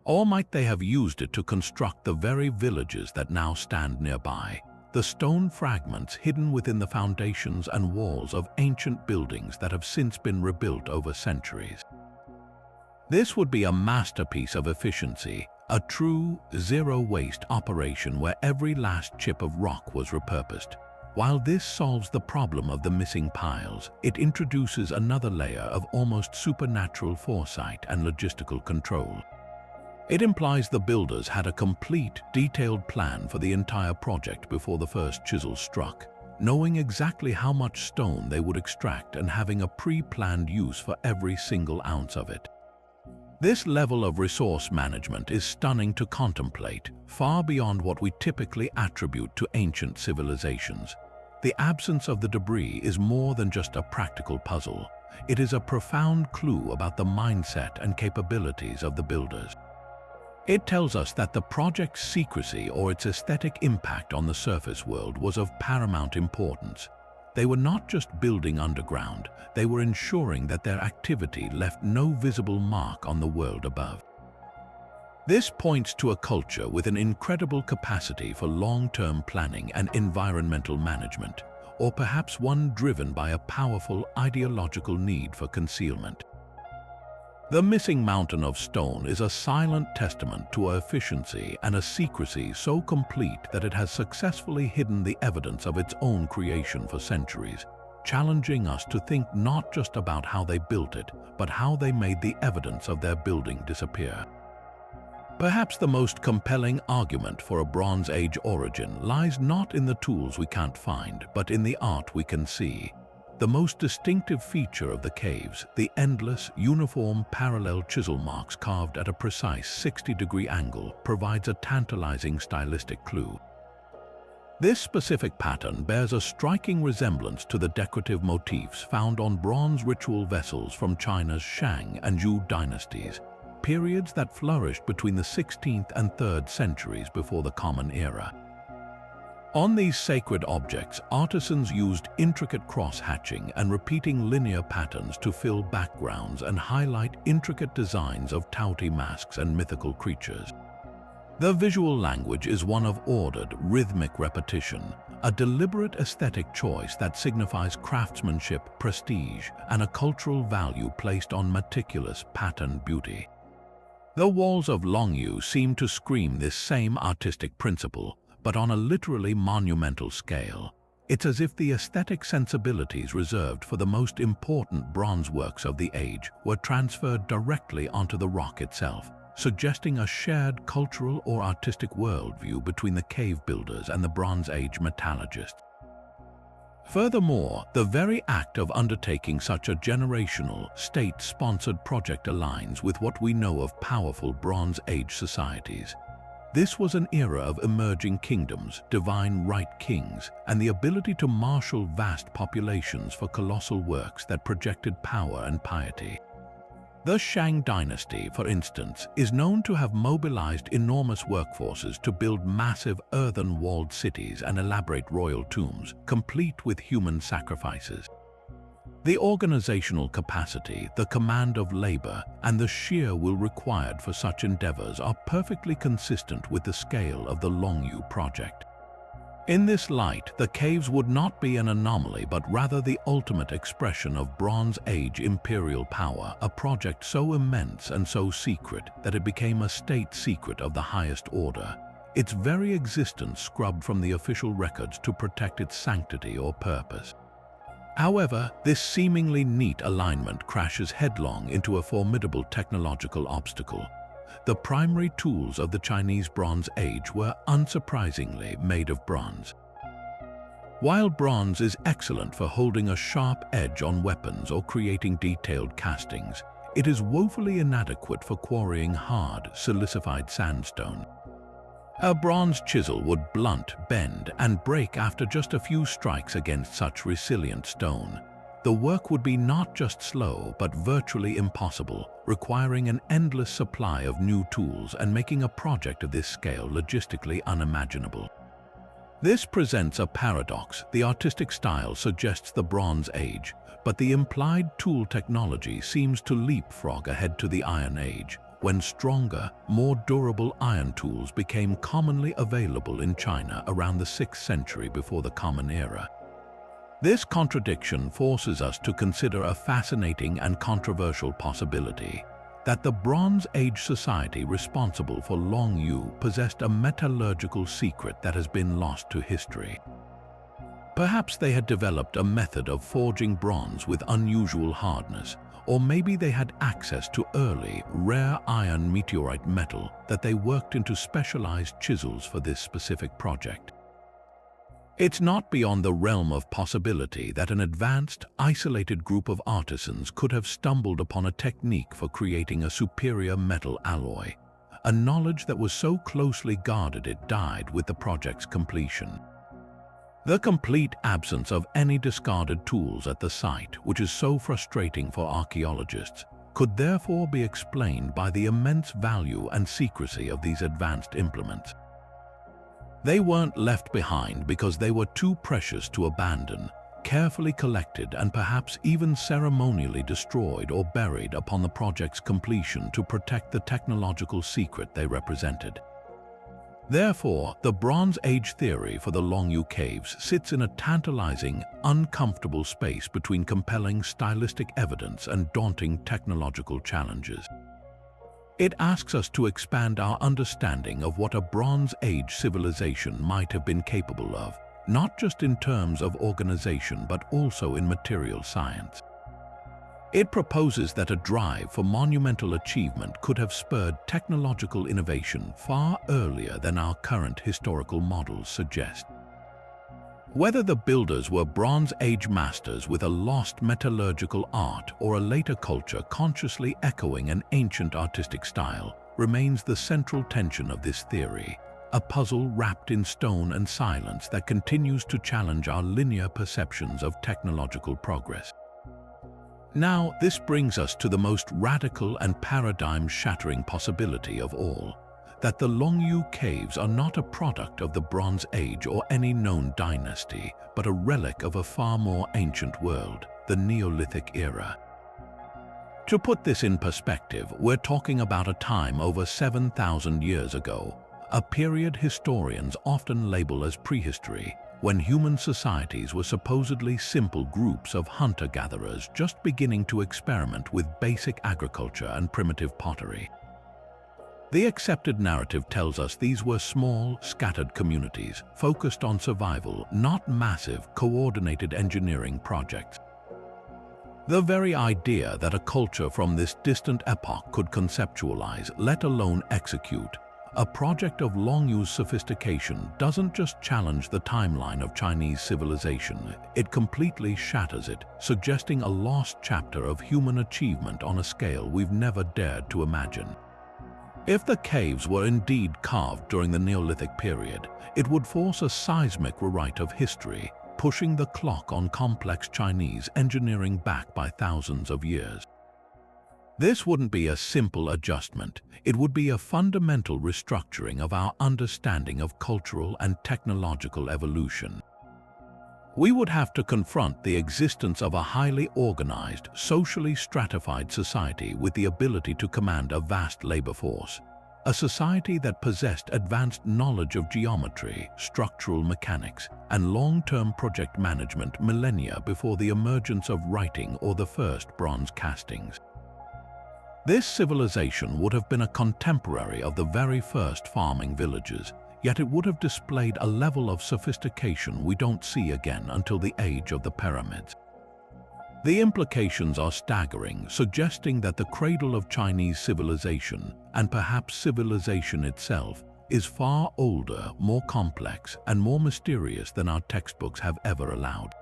Or might they have used it to construct the very villages that now stand nearby, the stone fragments hidden within the foundations and walls of ancient buildings that have since been rebuilt over centuries? This would be a masterpiece of efficiency, a true zero-waste operation where every last chip of rock was repurposed. While this solves the problem of the missing piles, it introduces another layer of almost supernatural foresight and logistical control. It implies the builders had a complete, detailed plan for the entire project before the first chisel struck, knowing exactly how much stone they would extract and having a pre-planned use for every single ounce of it. This level of resource management is stunning to contemplate, far beyond what we typically attribute to ancient civilizations. The absence of the debris is more than just a practical puzzle. It is a profound clue about the mindset and capabilities of the builders. It tells us that the project's secrecy or its aesthetic impact on the surface world was of paramount importance. They were not just building underground, they were ensuring that their activity left no visible mark on the world above. This points to a culture with an incredible capacity for long-term planning and environmental management, or perhaps one driven by a powerful ideological need for concealment. The missing mountain of stone is a silent testament to a efficiency and a secrecy so complete that it has successfully hidden the evidence of its own creation for centuries, challenging us to think not just about how they built it, but how they made the evidence of their building disappear. Perhaps the most compelling argument for a Bronze Age origin lies not in the tools we can't find, but in the art we can see. The most distinctive feature of the caves, the endless, uniform parallel chisel marks carved at a precise 60-degree angle, provides a tantalizing stylistic clue. This specific pattern bears a striking resemblance to the decorative motifs found on bronze ritual vessels from China's Shang and Zhou dynasties, periods that flourished between the 16th and 3rd centuries before the Common Era. On these sacred objects, artisans used intricate cross-hatching and repeating linear patterns to fill backgrounds and highlight intricate designs of touty masks and mythical creatures. The visual language is one of ordered, rhythmic repetition, a deliberate aesthetic choice that signifies craftsmanship, prestige, and a cultural value placed on meticulous, patterned beauty. The walls of Longyou seem to scream this same artistic principle, but on a literally monumental scale. It's as if the aesthetic sensibilities reserved for the most important bronze works of the age were transferred directly onto the rock itself, suggesting a shared cultural or artistic worldview between the cave builders and the Bronze Age metallurgists. Furthermore, the very act of undertaking such a generational, state-sponsored project aligns with what we know of powerful Bronze Age societies. This was an era of emerging kingdoms, divine right kings, and the ability to marshal vast populations for colossal works that projected power and piety. The Shang dynasty, for instance, is known to have mobilized enormous workforces to build massive earthen-walled cities and elaborate royal tombs, complete with human sacrifices. The organizational capacity, the command of labor, and the sheer will required for such endeavors are perfectly consistent with the scale of the Longyou project. In this light, the caves would not be an anomaly but rather the ultimate expression of Bronze Age imperial power, a project so immense and so secret that it became a state secret of the highest order, its very existence scrubbed from the official records to protect its sanctity or purpose. However, this seemingly neat alignment crashes headlong into a formidable technological obstacle. The primary tools of the Chinese Bronze Age were unsurprisingly made of bronze. While bronze is excellent for holding a sharp edge on weapons or creating detailed castings, it is woefully inadequate for quarrying hard, silicified sandstone. A bronze chisel would blunt, bend, and break after just a few strikes against such resilient stone. The work would be not just slow, but virtually impossible, requiring an endless supply of new tools and making a project of this scale logistically unimaginable. This presents a paradox. The artistic style suggests the Bronze Age, but the implied tool technology seems to leapfrog ahead to the Iron Age, when stronger, more durable iron tools became commonly available in China around the 6th century before the Common Era. This contradiction forces us to consider a fascinating and controversial possibility, that the Bronze Age society responsible for Longyou possessed a metallurgical secret that has been lost to history. Perhaps they had developed a method of forging bronze with unusual hardness, or maybe they had access to early, rare iron meteorite metal that they worked into specialized chisels for this specific project. It's not beyond the realm of possibility that an advanced, isolated group of artisans could have stumbled upon a technique for creating a superior metal alloy, a knowledge that was so closely guarded it died with the project's completion. The complete absence of any discarded tools at the site, which is so frustrating for archaeologists, could therefore be explained by the immense value and secrecy of these advanced implements. They weren't left behind because they were too precious to abandon. carefully collected and perhaps even ceremonially destroyed or buried upon the project's completion to protect the technological secret they represented. Therefore, the Bronze Age theory for the Longyou Caves sits in a tantalizing, uncomfortable space between compelling stylistic evidence and daunting technological challenges. It asks us to expand our understanding of what a Bronze Age civilization might have been capable of, not just in terms of organization but also in material science. It proposes that a drive for monumental achievement could have spurred technological innovation far earlier than our current historical models suggest. Whether the builders were Bronze Age masters with a lost metallurgical art or a later culture consciously echoing an ancient artistic style remains the central tension of this theory, a puzzle wrapped in stone and silence that continues to challenge our linear perceptions of technological progress. Now, this brings us to the most radical and paradigm-shattering possibility of all, that the Longyou Caves are not a product of the Bronze Age or any known dynasty, but a relic of a far more ancient world, the Neolithic era. To put this in perspective, we're talking about a time over 7,000 years ago, a period historians often label as prehistory, when human societies were supposedly simple groups of hunter-gatherers just beginning to experiment with basic agriculture and primitive pottery. The accepted narrative tells us these were small, scattered communities focused on survival, not massive, coordinated engineering projects. The very idea that a culture from this distant epoch could conceptualize, let alone execute, a project of Longyou's sophistication doesn't just challenge the timeline of Chinese civilization, it completely shatters it, suggesting a lost chapter of human achievement on a scale we've never dared to imagine. If the caves were indeed carved during the Neolithic period, it would force a seismic rewrite of history, pushing the clock on complex Chinese engineering back by thousands of years. This wouldn't be a simple adjustment, it would be a fundamental restructuring of our understanding of cultural and technological evolution. We would have to confront the existence of a highly organized, socially stratified society with the ability to command a vast labor force, a society that possessed advanced knowledge of geometry, structural mechanics, and long-term project management millennia before the emergence of writing or the first bronze castings. This civilization would have been a contemporary of the very first farming villages, yet it would have displayed a level of sophistication we don't see again until the age of the pyramids. The implications are staggering, suggesting that the cradle of Chinese civilization, and perhaps civilization itself, is far older, more complex, and more mysterious than our textbooks have ever allowed.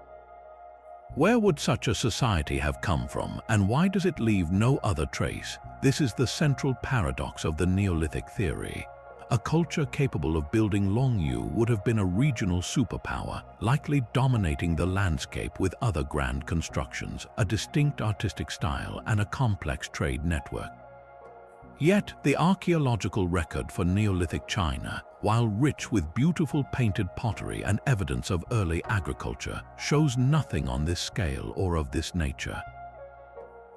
Where would such a society have come from, and why does it leave no other trace? This is the central paradox of the Neolithic theory. A culture capable of building Longyou would have been a regional superpower, likely dominating the landscape with other grand constructions, a distinct artistic style, and a complex trade network. Yet, the archaeological record for Neolithic China, while rich with beautiful painted pottery and evidence of early agriculture, shows nothing on this scale or of this nature.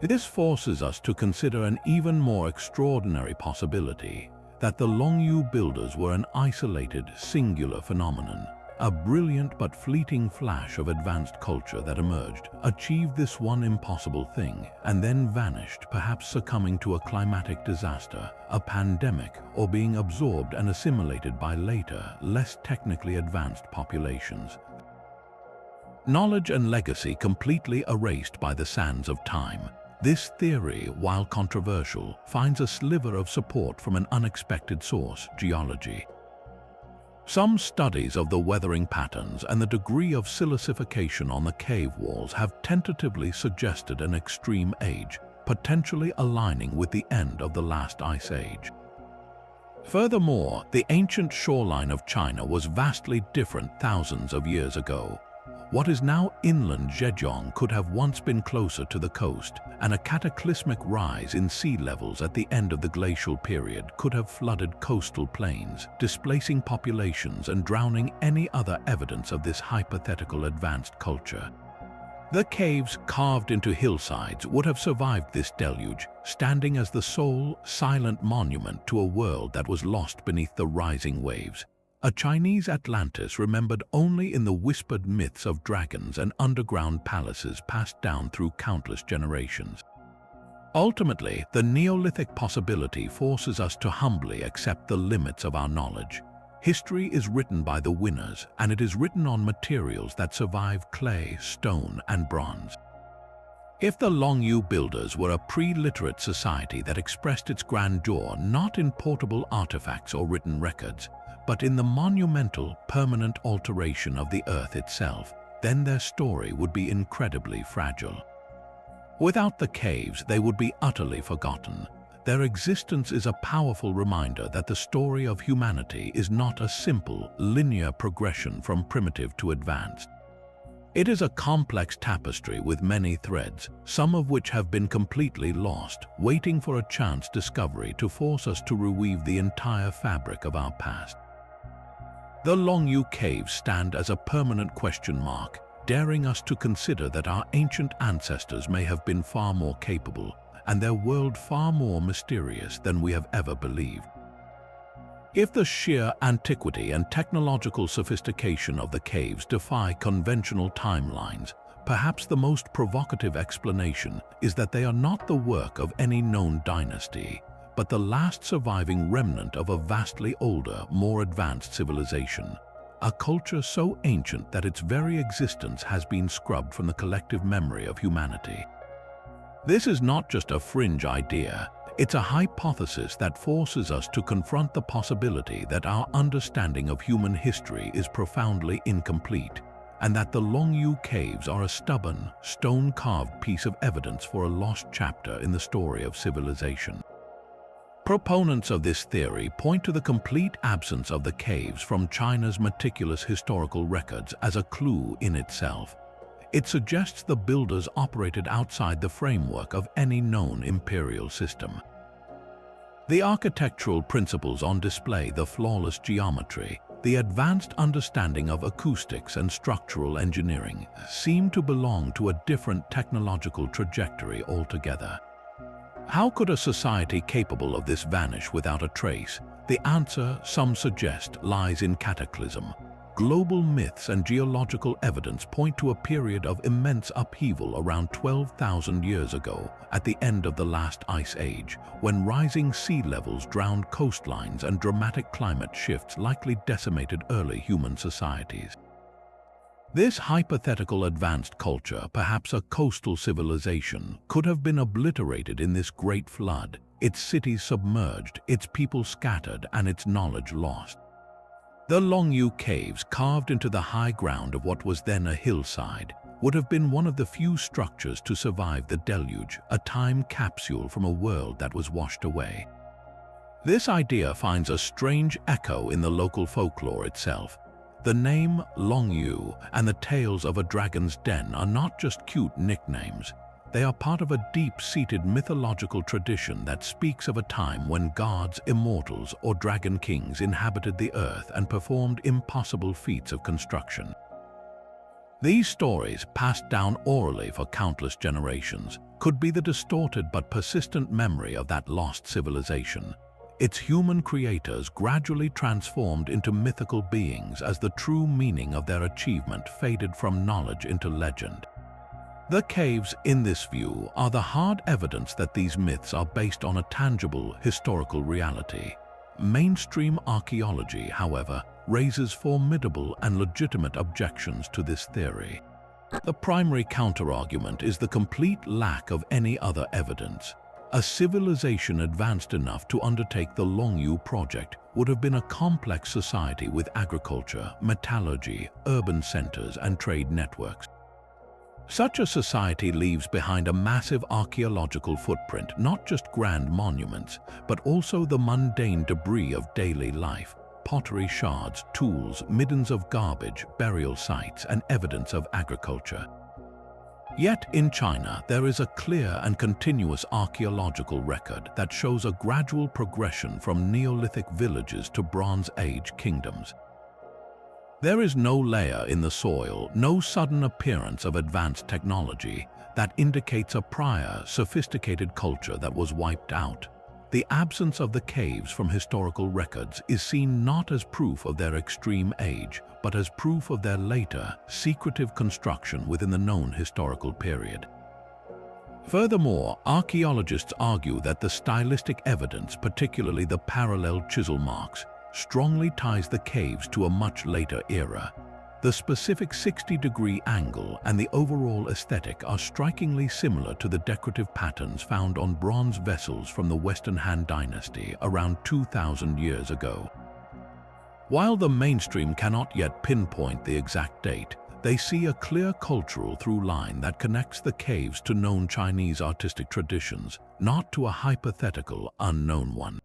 This forces us to consider an even more extraordinary possibility, that the Longyou builders were an isolated, singular phenomenon, a brilliant but fleeting flash of advanced culture that emerged, achieved this one impossible thing, and then vanished, perhaps succumbing to a climatic disaster, a pandemic, or being absorbed and assimilated by later, less technically advanced populations. Knowledge and legacy completely erased by the sands of time. This theory, while controversial, finds a sliver of support from an unexpected source: geology. Some studies of the weathering patterns and the degree of silicification on the cave walls have tentatively suggested an extreme age, potentially aligning with the end of the last ice age. Furthermore, the ancient shoreline of China was vastly different thousands of years ago. What is now inland Zhejiang could have once been closer to the coast, and a cataclysmic rise in sea levels at the end of the glacial period could have flooded coastal plains, displacing populations and drowning any other evidence of this hypothetical advanced culture. The caves carved into hillsides would have survived this deluge, standing as the sole, silent monument to a world that was lost beneath the rising waves. A Chinese Atlantis remembered only in the whispered myths of dragons and underground palaces passed down through countless generations. Ultimately, the Neolithic possibility forces us to humbly accept the limits of our knowledge. History is written by the winners, and it is written on materials that survive clay, stone, and bronze. If the Longyou builders were a pre-literate society that expressed its grandeur not in portable artifacts or written records, but in the monumental, permanent alteration of the earth itself, then their story would be incredibly fragile. Without the caves, they would be utterly forgotten. Their existence is a powerful reminder that the story of humanity is not a simple, linear progression from primitive to advanced. It is a complex tapestry with many threads, some of which have been completely lost, waiting for a chance discovery to force us to reweave the entire fabric of our past. The Longyou Caves stand as a permanent question mark, daring us to consider that our ancient ancestors may have been far more capable, and their world far more mysterious than we have ever believed. If the sheer antiquity and technological sophistication of the caves defy conventional timelines, perhaps the most provocative explanation is that they are not the work of any known dynasty, but the last surviving remnant of a vastly older, more advanced civilization, a culture so ancient that its very existence has been scrubbed from the collective memory of humanity. This is not just a fringe idea, it's a hypothesis that forces us to confront the possibility that our understanding of human history is profoundly incomplete, and that the Longyou Caves are a stubborn, stone-carved piece of evidence for a lost chapter in the story of civilization. Proponents of this theory point to the complete absence of the caves from China's meticulous historical records as a clue in itself. It suggests the builders operated outside the framework of any known imperial system. The architectural principles on display, the flawless geometry, the advanced understanding of acoustics and structural engineering, seem to belong to a different technological trajectory altogether. How could a society capable of this vanish without a trace? The answer, some suggest, lies in cataclysm. Global myths and geological evidence point to a period of immense upheaval around 12,000 years ago, at the end of the last ice age, when rising sea levels drowned coastlines and dramatic climate shifts likely decimated early human societies. This hypothetical advanced culture, perhaps a coastal civilization, could have been obliterated in this great flood, its cities submerged, its people scattered, and its knowledge lost. The Longyou Caves, carved into the high ground of what was then a hillside, would have been one of the few structures to survive the deluge, a time capsule from a world that was washed away. This idea finds a strange echo in the local folklore itself. The name Longyou and the tales of a dragon's den are not just cute nicknames. They are part of a deep-seated mythological tradition that speaks of a time when gods, immortals, or dragon kings inhabited the earth and performed impossible feats of construction. These stories, passed down orally for countless generations, could be the distorted but persistent memory of that lost civilization. Its human creators gradually transformed into mythical beings as the true meaning of their achievement faded from knowledge into legend. The caves, in this view, are the hard evidence that these myths are based on a tangible, historical reality. Mainstream archaeology, however, raises formidable and legitimate objections to this theory. The primary counterargument is the complete lack of any other evidence. A civilization advanced enough to undertake the Longyou project would have been a complex society with agriculture, metallurgy, urban centers, and trade networks. Such a society leaves behind a massive archaeological footprint, not just grand monuments, but also the mundane debris of daily life: pottery shards, tools, middens of garbage, burial sites, and evidence of agriculture. Yet in China, there is a clear and continuous archaeological record that shows a gradual progression from Neolithic villages to Bronze Age kingdoms. There is no layer in the soil, no sudden appearance of advanced technology that indicates a prior, sophisticated culture that was wiped out. The absence of the caves from historical records is seen not as proof of their extreme age, but as proof of their later, secretive construction within the known historical period. Furthermore, archaeologists argue that the stylistic evidence, particularly the parallel chisel marks, strongly ties the caves to a much later era. The specific 60-degree angle and the overall aesthetic are strikingly similar to the decorative patterns found on bronze vessels from the Western Han Dynasty around 2,000 years ago. While the mainstream cannot yet pinpoint the exact date, they see a clear cultural through line that connects the caves to known Chinese artistic traditions, not to a hypothetical, unknown one.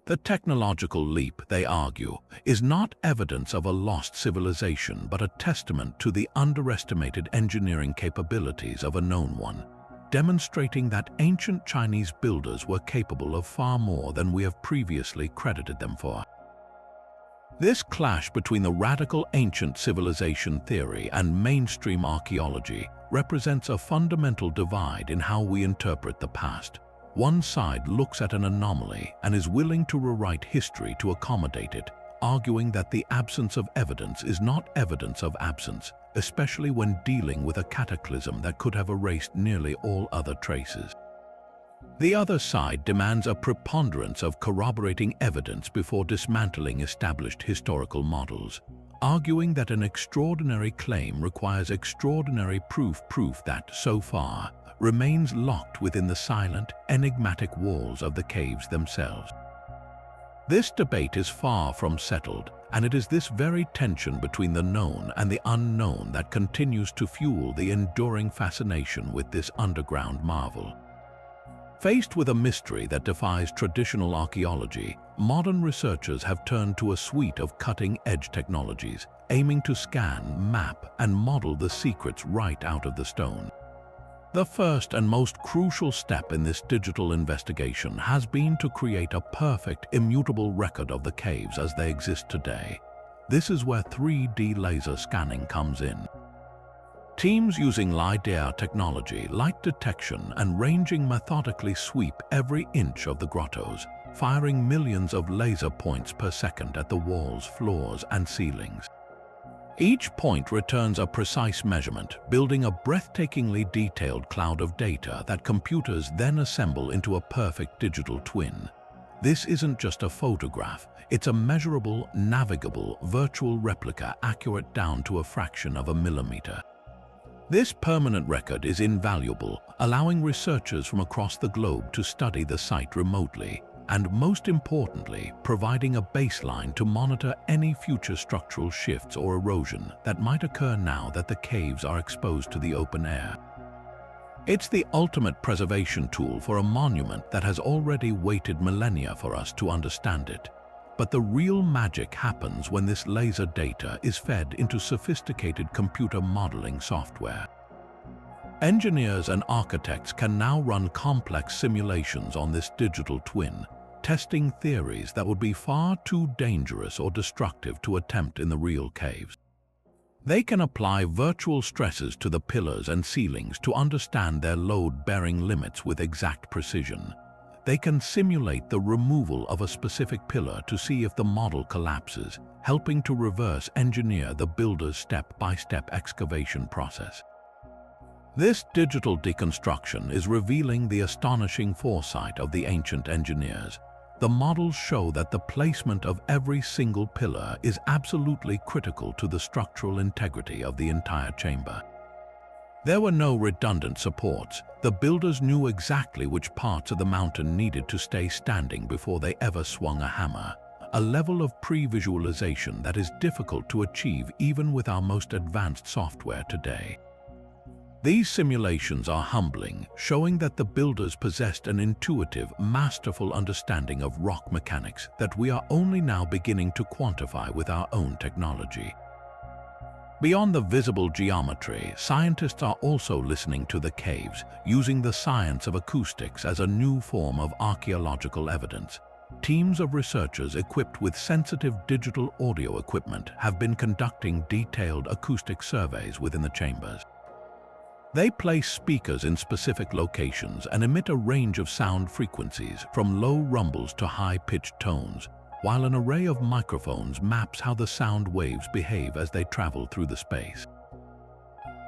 The technological leap, they argue, is not evidence of a lost civilization but a testament to the underestimated engineering capabilities of a known one, demonstrating that ancient Chinese builders were capable of far more than we have previously credited them for. This clash between the radical ancient civilization theory and mainstream archaeology represents a fundamental divide in how we interpret the past. One side looks at an anomaly and is willing to rewrite history to accommodate it, arguing that the absence of evidence is not evidence of absence, especially when dealing with a cataclysm that could have erased nearly all other traces. The other side demands a preponderance of corroborating evidence before dismantling established historical models, arguing that an extraordinary claim requires extraordinary proof that, so far, remains locked within the silent, enigmatic walls of the caves themselves. This debate is far from settled, and it is this very tension between the known and the unknown that continues to fuel the enduring fascination with this underground marvel. Faced with a mystery that defies traditional archaeology, modern researchers have turned to a suite of cutting-edge technologies, aiming to scan, map, and model the secrets right out of the stone. The first and most crucial step in this digital investigation has been to create a perfect, immutable record of the caves as they exist today. This is where 3D laser scanning comes in. Teams using LiDAR technology, light detection, and ranging methodically sweep every inch of the grottos, firing millions of laser points per second at the walls, floors, and ceilings. Each point returns a precise measurement, building a breathtakingly detailed cloud of data that computers then assemble into a perfect digital twin. This isn't just a photograph, it's a measurable, navigable, virtual replica accurate down to a fraction of a millimeter. This permanent record is invaluable, allowing researchers from across the globe to study the site remotely, and most importantly, providing a baseline to monitor any future structural shifts or erosion that might occur now that the caves are exposed to the open air. It's the ultimate preservation tool for a monument that has already waited millennia for us to understand it. But the real magic happens when this laser data is fed into sophisticated computer modeling software. Engineers and architects can now run complex simulations on this digital twin, testing theories that would be far too dangerous or destructive to attempt in the real caves. They can apply virtual stresses to the pillars and ceilings to understand their load-bearing limits with exact precision. They can simulate the removal of a specific pillar to see if the model collapses, helping to reverse engineer the builder's step-by-step excavation process. This digital deconstruction is revealing the astonishing foresight of the ancient engineers. The models show that the placement of every single pillar is absolutely critical to the structural integrity of the entire chamber. There were no redundant supports. The builders knew exactly which parts of the mountain needed to stay standing before they ever swung a hammer, a level of pre-visualization that is difficult to achieve even with our most advanced software today. These simulations are humbling, showing that the builders possessed an intuitive, masterful understanding of rock mechanics that we are only now beginning to quantify with our own technology. Beyond the visible geometry, scientists are also listening to the caves, using the science of acoustics as a new form of archaeological evidence. teams of researchers equipped with sensitive digital audio equipment have been conducting detailed acoustic surveys within the chambers. They place speakers in specific locations and emit a range of sound frequencies, from low rumbles to high-pitched tones, while an array of microphones maps how the sound waves behave as they travel through the space.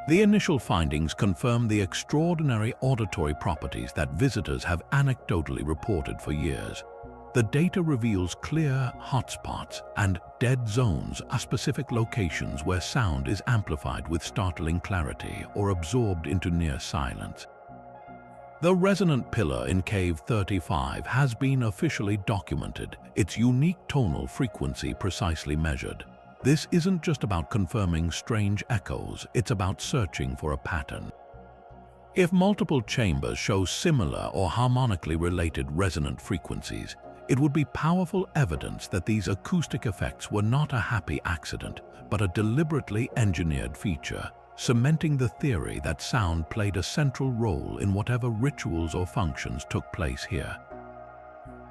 The initial findings confirm the extraordinary auditory properties that visitors have anecdotally reported for years. The data reveals clear hotspots and dead zones are specific locations where sound is amplified with startling clarity or absorbed into near silence. The resonant pillar in Cave 35 has been officially documented, its unique tonal frequency precisely measured. This isn't just about confirming strange echoes, it's about searching for a pattern. If multiple chambers show similar or harmonically related resonant frequencies, it would be powerful evidence that these acoustic effects were not a happy accident, but a deliberately engineered feature, cementing the theory that sound played a central role in whatever rituals or functions took place here.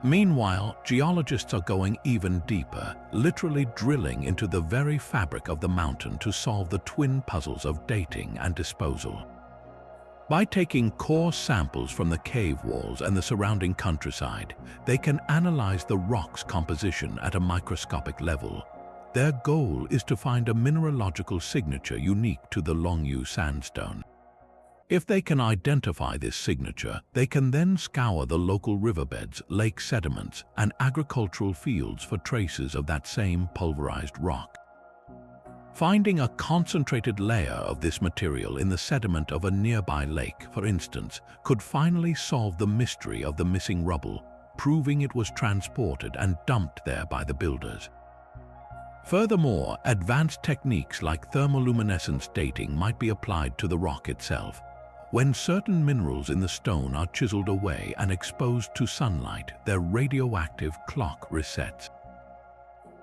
Meanwhile, geologists are going even deeper, literally drilling into the very fabric of the mountain to solve the twin puzzles of dating and disposal. By taking core samples from the cave walls and the surrounding countryside, they can analyze the rock's composition at a microscopic level. Their goal is to find a mineralogical signature unique to the Longyou sandstone. If they can identify this signature, they can then scour the local riverbeds, lake sediments, and agricultural fields for traces of that same pulverized rock. Finding a concentrated layer of this material in the sediment of a nearby lake, for instance, could finally solve the mystery of the missing rubble, proving it was transported and dumped there by the builders. Furthermore, advanced techniques like thermoluminescence dating might be applied to the rock itself. When certain minerals in the stone are chiseled away and exposed to sunlight, their radioactive clock resets.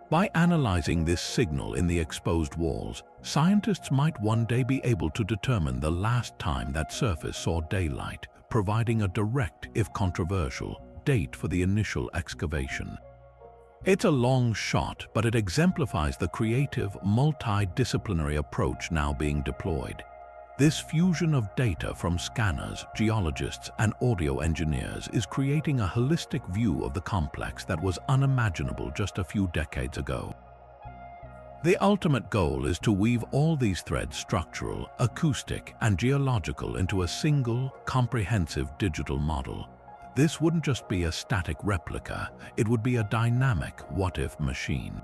By analyzing this signal in the exposed walls, scientists might one day be able to determine the last time that surface saw daylight, providing a direct, if controversial, date for the initial excavation. It's a long shot, but it exemplifies the creative, multidisciplinary approach now being deployed. This fusion of data from scanners, geologists, and audio engineers is creating a holistic view of the complex that was unimaginable just a few decades ago. The ultimate goal is to weave all these threads, structural, acoustic, and geological, into a single, comprehensive digital model. This wouldn't just be a static replica, it would be a dynamic what-if machine.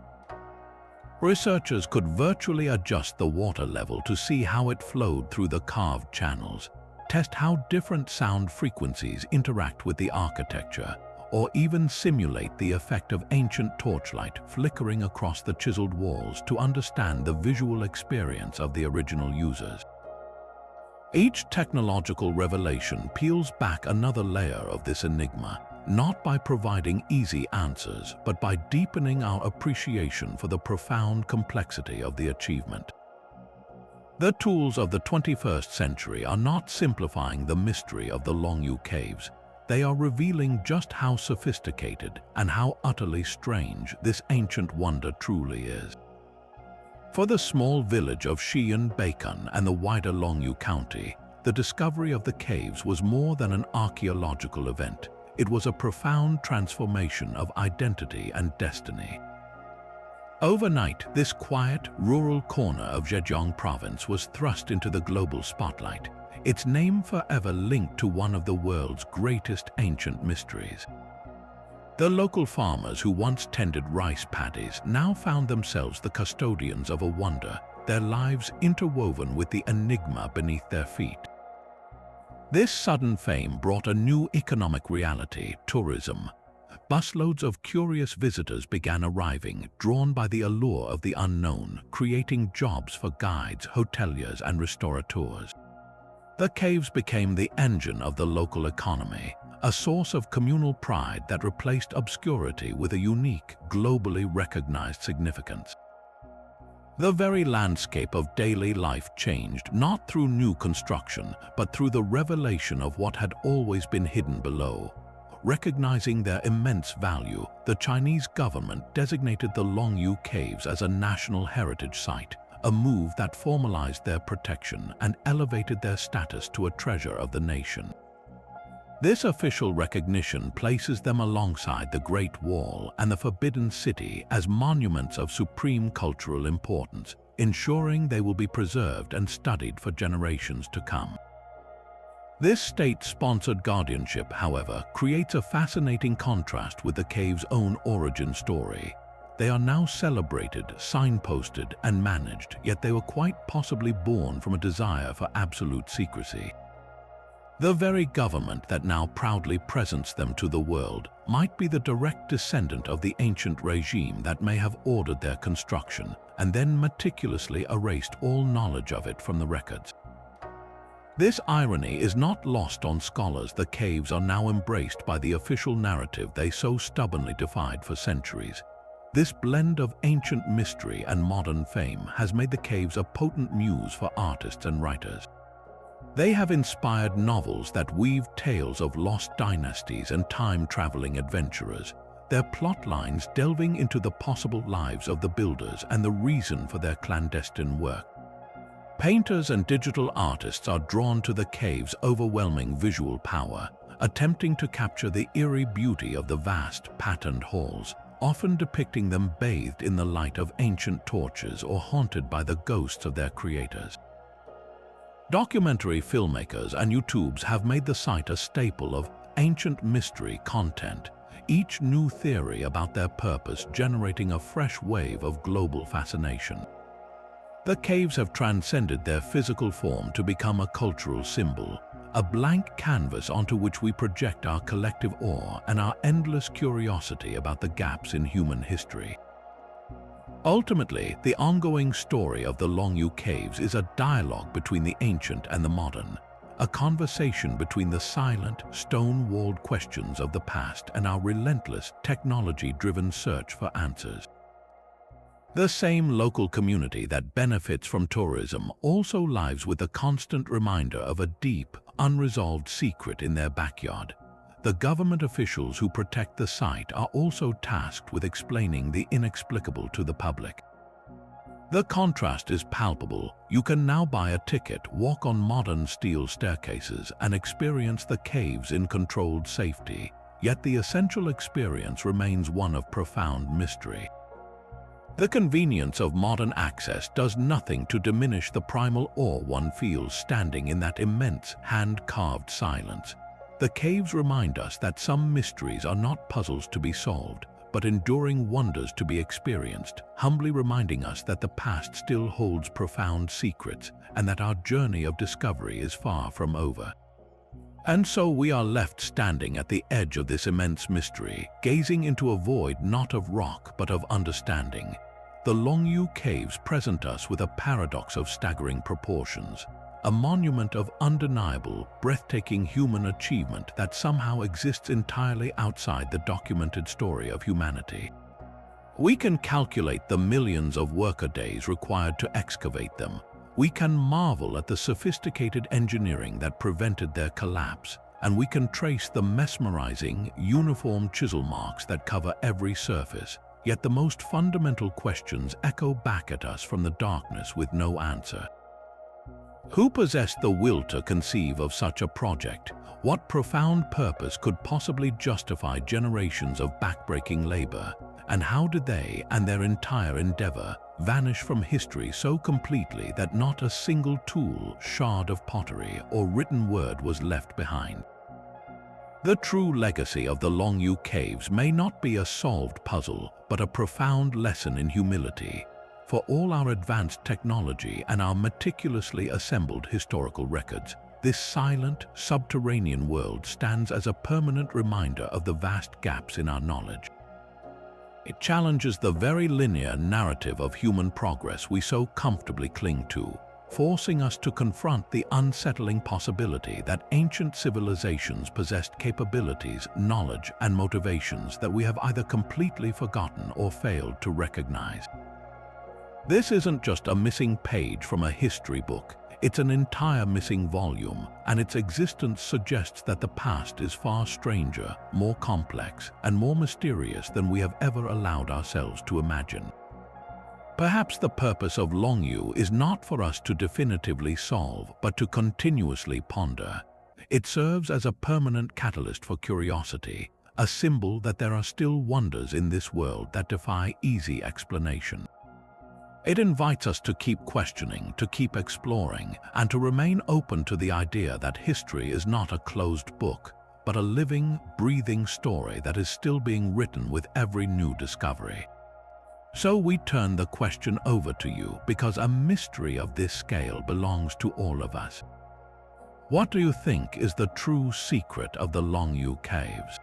Researchers could virtually adjust the water level to see how it flowed through the carved channels, test how different sound frequencies interact with the architecture, or even simulate the effect of ancient torchlight flickering across the chiseled walls to understand the visual experience of the original users. Each technological revelation peels back another layer of this enigma, not by providing easy answers, but by deepening our appreciation for the profound complexity of the achievement. The tools of the 21st century are not simplifying the mystery of the Longyou Caves. They are revealing just how sophisticated and how utterly strange this ancient wonder truly is. For the small village of Bacon and the wider Longyou County, the discovery of the caves was more than an archaeological event. It was a profound transformation of identity and destiny. Overnight, this quiet, rural corner of Zhejiang province was thrust into the global spotlight, its name forever linked to one of the world's greatest ancient mysteries. The local farmers who once tended rice paddies now found themselves the custodians of a wonder, their lives interwoven with the enigma beneath their feet. This sudden fame brought a new economic reality: tourism. Busloads of curious visitors began arriving, drawn by the allure of the unknown, creating jobs for guides, hoteliers, and restaurateurs. The caves became the engine of the local economy, a source of communal pride that replaced obscurity with a unique, globally recognized significance. The very landscape of daily life changed, not through new construction, but through the revelation of what had always been hidden below. Recognizing their immense value, the Chinese government designated the Longyou Caves as a national heritage site, a move that formalized their protection and elevated their status to a treasure of the nation. This official recognition places them alongside the Great Wall and the Forbidden City as monuments of supreme cultural importance, ensuring they will be preserved and studied for generations to come. This state-sponsored guardianship, however, creates a fascinating contrast with the cave's own origin story. They are now celebrated, signposted, and managed, yet they were quite possibly born from a desire for absolute secrecy. The very government that now proudly presents them to the world might be the direct descendant of the ancient regime that may have ordered their construction and then meticulously erased all knowledge of it from the records. This irony is not lost on scholars. The caves are now embraced by the official narrative they so stubbornly defied for centuries. This blend of ancient mystery and modern fame has made the caves a potent muse for artists and writers. They have inspired novels that weave tales of lost dynasties and time-traveling adventurers, their plot lines delving into the possible lives of the builders and the reason for their clandestine work. Painters and digital artists are drawn to the caves' overwhelming visual power, attempting to capture the eerie beauty of the vast, patterned halls, often depicting them bathed in the light of ancient torches or haunted by the ghosts of their creators. Documentary filmmakers and YouTubers have made the site a staple of ancient mystery content, each new theory about their purpose generating a fresh wave of global fascination. The caves have transcended their physical form to become a cultural symbol, a blank canvas onto which we project our collective awe and our endless curiosity about the gaps in human history. Ultimately, the ongoing story of the Longyou Caves is a dialogue between the ancient and the modern, a conversation between the silent, stone-walled questions of the past and our relentless, technology-driven search for answers. The same local community that benefits from tourism also lives with a constant reminder of a deep, unresolved secret in their backyard. The government officials who protect the site are also tasked with explaining the inexplicable to the public. The contrast is palpable. You can now buy a ticket, walk on modern steel staircases, and experience the caves in controlled safety, yet the essential experience remains one of profound mystery. The convenience of modern access does nothing to diminish the primal awe one feels standing in that immense, hand-carved silence. The caves remind us that some mysteries are not puzzles to be solved, but enduring wonders to be experienced, humbly reminding us that the past still holds profound secrets and that our journey of discovery is far from over. And so we are left standing at the edge of this immense mystery, gazing into a void not of rock but of understanding. The Longyou Caves present us with a paradox of staggering proportions, a monument of undeniable, breathtaking human achievement that somehow exists entirely outside the documented story of humanity. We can calculate the millions of worker-days required to excavate them. We can marvel at the sophisticated engineering that prevented their collapse, and we can trace the mesmerizing, uniform chisel marks that cover every surface. Yet the most fundamental questions echo back at us from the darkness with no answer. Who possessed the will to conceive of such a project? What profound purpose could possibly justify generations of backbreaking labor? And how did they and their entire endeavor vanish from history so completely that not a single tool, shard of pottery, or written word was left behind? The true legacy of the Longyou Caves may not be a solved puzzle, but a profound lesson in humility. For all our advanced technology and our meticulously assembled historical records, this silent, subterranean world stands as a permanent reminder of the vast gaps in our knowledge. It challenges the very linear narrative of human progress we so comfortably cling to, forcing us to confront the unsettling possibility that ancient civilizations possessed capabilities, knowledge, and motivations that we have either completely forgotten or failed to recognize. This isn't just a missing page from a history book. It's an entire missing volume, and its existence suggests that the past is far stranger, more complex, and more mysterious than we have ever allowed ourselves to imagine. Perhaps the purpose of Longyou is not for us to definitively solve, but to continuously ponder. It serves as a permanent catalyst for curiosity, a symbol that there are still wonders in this world that defy easy explanation. It invites us to keep questioning, to keep exploring, and to remain open to the idea that history is not a closed book, but a living, breathing story that is still being written with every new discovery. So we turn the question over to you, because a mystery of this scale belongs to all of us. What do you think is the true secret of the Longyou Caves?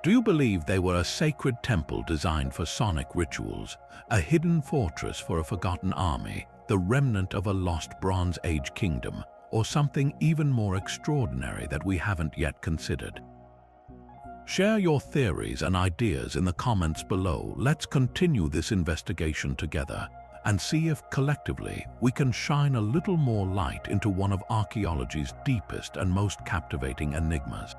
Do you believe they were a sacred temple designed for sonic rituals, a hidden fortress for a forgotten army, the remnant of a lost Bronze Age kingdom, or something even more extraordinary that we haven't yet considered? Share your theories and ideas in the comments below. Let's continue this investigation together and see if collectively we can shine a little more light into one of archaeology's deepest and most captivating enigmas.